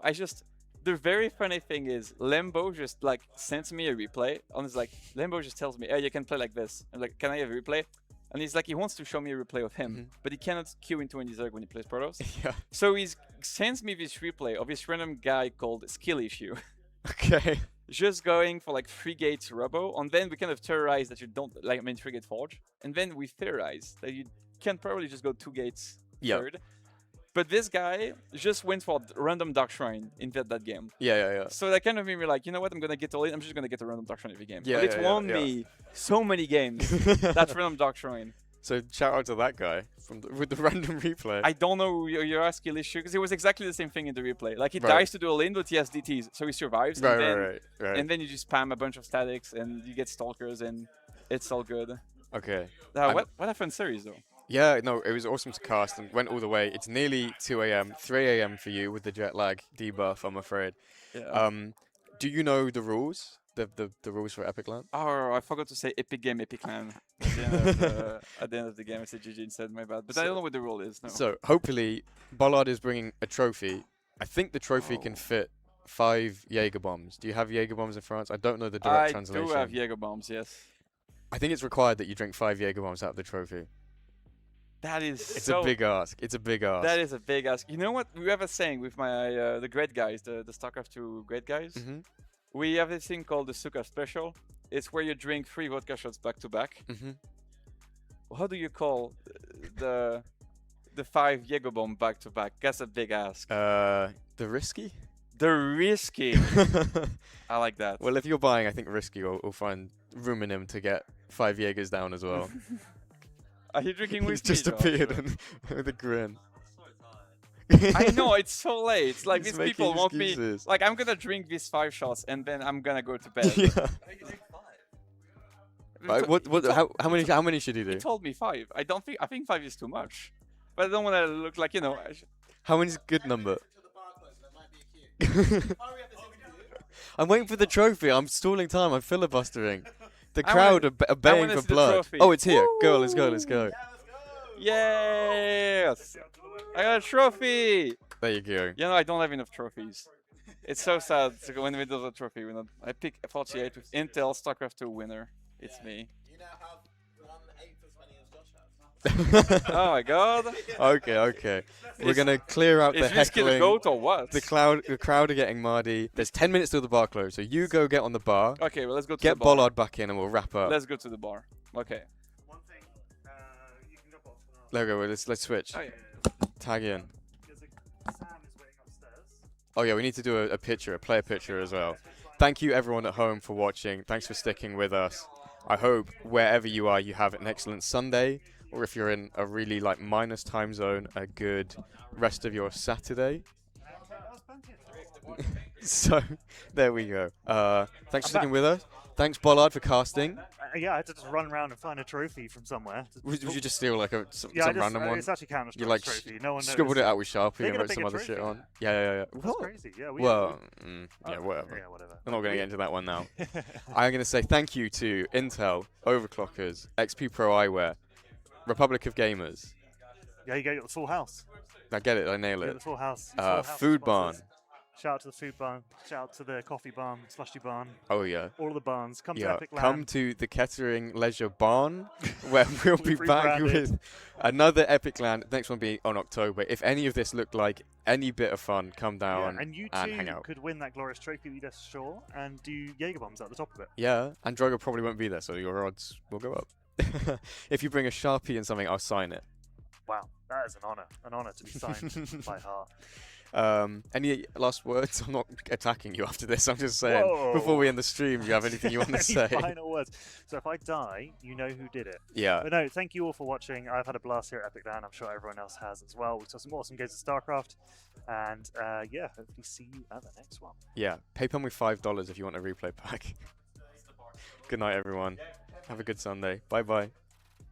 The very funny thing is, Lembo just like sends me a replay. And it's like, Lembo just tells me, hey, you can play like this. I'm like, can I have a replay? And he's like, he wants to show me a replay of him, but he cannot queue into any Zerg when he plays Protoss. Yeah. So he sends me this replay of this random guy called Skill Issue. Okay. Just going for like 3 gates Robo, and then we kind of theorize that you don't, 3 gate Forge. And then we theorize that you can probably just go 2 gates third. But this guy just went for random Dark Shrine in that game. Yeah. So that kind of made me like, you know what, I'm going to get all in. I'm just going to get a random Dark Shrine every game. Yeah, but it won me so many games. That's random Dark Shrine. So shout out to that guy with the random replay. I don't know your skill issue, because it was exactly the same thing in the replay. Like, he dies to do a lane, but he has DTs, so he survives. Right. And then you just spam a bunch of statics, and you get Stalkers, and it's all good. Okay. What a fun series, though. Yeah, no, it was awesome to cast and went all the way. It's nearly 2 a.m., 3 a.m. for you with the jet lag debuff, I'm afraid. Yeah. Do you know the rules? The rules for Epic Land? Oh, I forgot to say Epic Game, Epic Land. At the end of the, at the end of the game, I said GG instead. My bad. But I don't know what the rule is. No. So hopefully, Bollard is bringing a trophy. I think the trophy can fit 5 Jaeger bombs. Do you have Jaeger bombs in France? I don't know the direct translation. I do have Jaeger bombs. Yes. I think it's required that you drink 5 Jaeger bombs out of the trophy. That is. It's a big ask. It's a big ask. That is a big ask. You know what? We have a saying with my the great guys, the Starcraft 2 great guys. Mm-hmm. We have this thing called the Suka Special. It's where you drink 3 vodka shots back to back. Mm-hmm. How do you call the 5 Jaeger bomb back to back? That's a big ask. The risky. The risky. I like that. Well, if you're buying, I think risky will find room in him to get 5 Jaegers down as well. Are you drinking whiskey? He's just appeared with a grin. I know, it's so late. It's like He's these people want excuses. me. Like, I'm gonna drink these 5 shots and then I'm gonna go to bed. Yeah. How many should he do? He told me 5. I think 5 is too much. But I don't want to look like, you know. How many's a good number? I'm waiting for the trophy. I'm stalling time. I'm filibustering. The crowd are baying for blood. Oh, it's here. Woo! Go, let's go, let's go. Yes! I got a trophy! There you go. You know, I don't have enough trophies. It's so sad when we do the trophy. I pick PtitDrogo with Intel StarCraft 2 winner. It's me. You now have 1/8 as many as Josh has. Oh my god. Okay. We're gonna clear out the Is Risky the heckling. goat or what? The crowd are getting Mardy. There's 10 minutes till the bar close, so you go get on the bar. Okay, well, let's go to the Get bar. Bollard back in and we'll wrap up. Let's go to the bar. Okay. One thing, you can jump off. There we go. Let's switch. Oh, yeah. Tag in. Because Sam is waiting upstairs. Oh yeah, we need to do a player picture as well. Thank you everyone at home for watching. Thanks for sticking with us. I hope wherever you are, you have an excellent Sunday, or if you're in a really minus time zone, a good rest of your Saturday. So there we go. Thanks for sticking with us. Thanks Bollard for casting. Yeah, I had to just run around and find a trophy from somewhere. Would you just steal some Yeah, random one? It's actually counter You trophy. No one scribbled it out with Sharpie Make and it a wrote some bigger other shit trophy. on. Yeah. That's crazy. Yeah, Whatever. Yeah, whatever. I'm not going to get into that one now. I'm going to say thank you to Intel, Overclockers, XP Pro Eyewear, Republic of Gamers. Yeah, you got the full house. I get it, I nail Yeah, it. the full house. Food Barn. Shout out to the Food Barn. Shout out to the Coffee Barn, Slushy Barn. Oh yeah. All of the barns. Come to Yeah, Epic Land. come to the Kettering Leisure Barn, where we'll be back Rebranded. with another Epic Land. Next one be on October. If any of this looked like any bit of fun, come down and you and hang too out. could win that glorious trophy we just saw and do Jaeger bombs at the top of it. Yeah, and Drogo probably won't be there, so your odds will go up. If you bring a Sharpie and something, I'll sign it. Wow, that is an honor to be signed by heart. Any last words? I'm not attacking you after this. I'm just saying, Whoa. before we end the stream, do you have anything you want to Any say? final words? So if I die, you know who did it. Yeah. But no, thank you all for watching. I've had a blast here at Epic Land. I'm sure everyone else has as well. We saw some awesome games of StarCraft. And yeah, hopefully see you at the next one. Yeah. PayPal me $5 if you want a replay pack. Good night, everyone. Have a good Sunday. Bye-bye.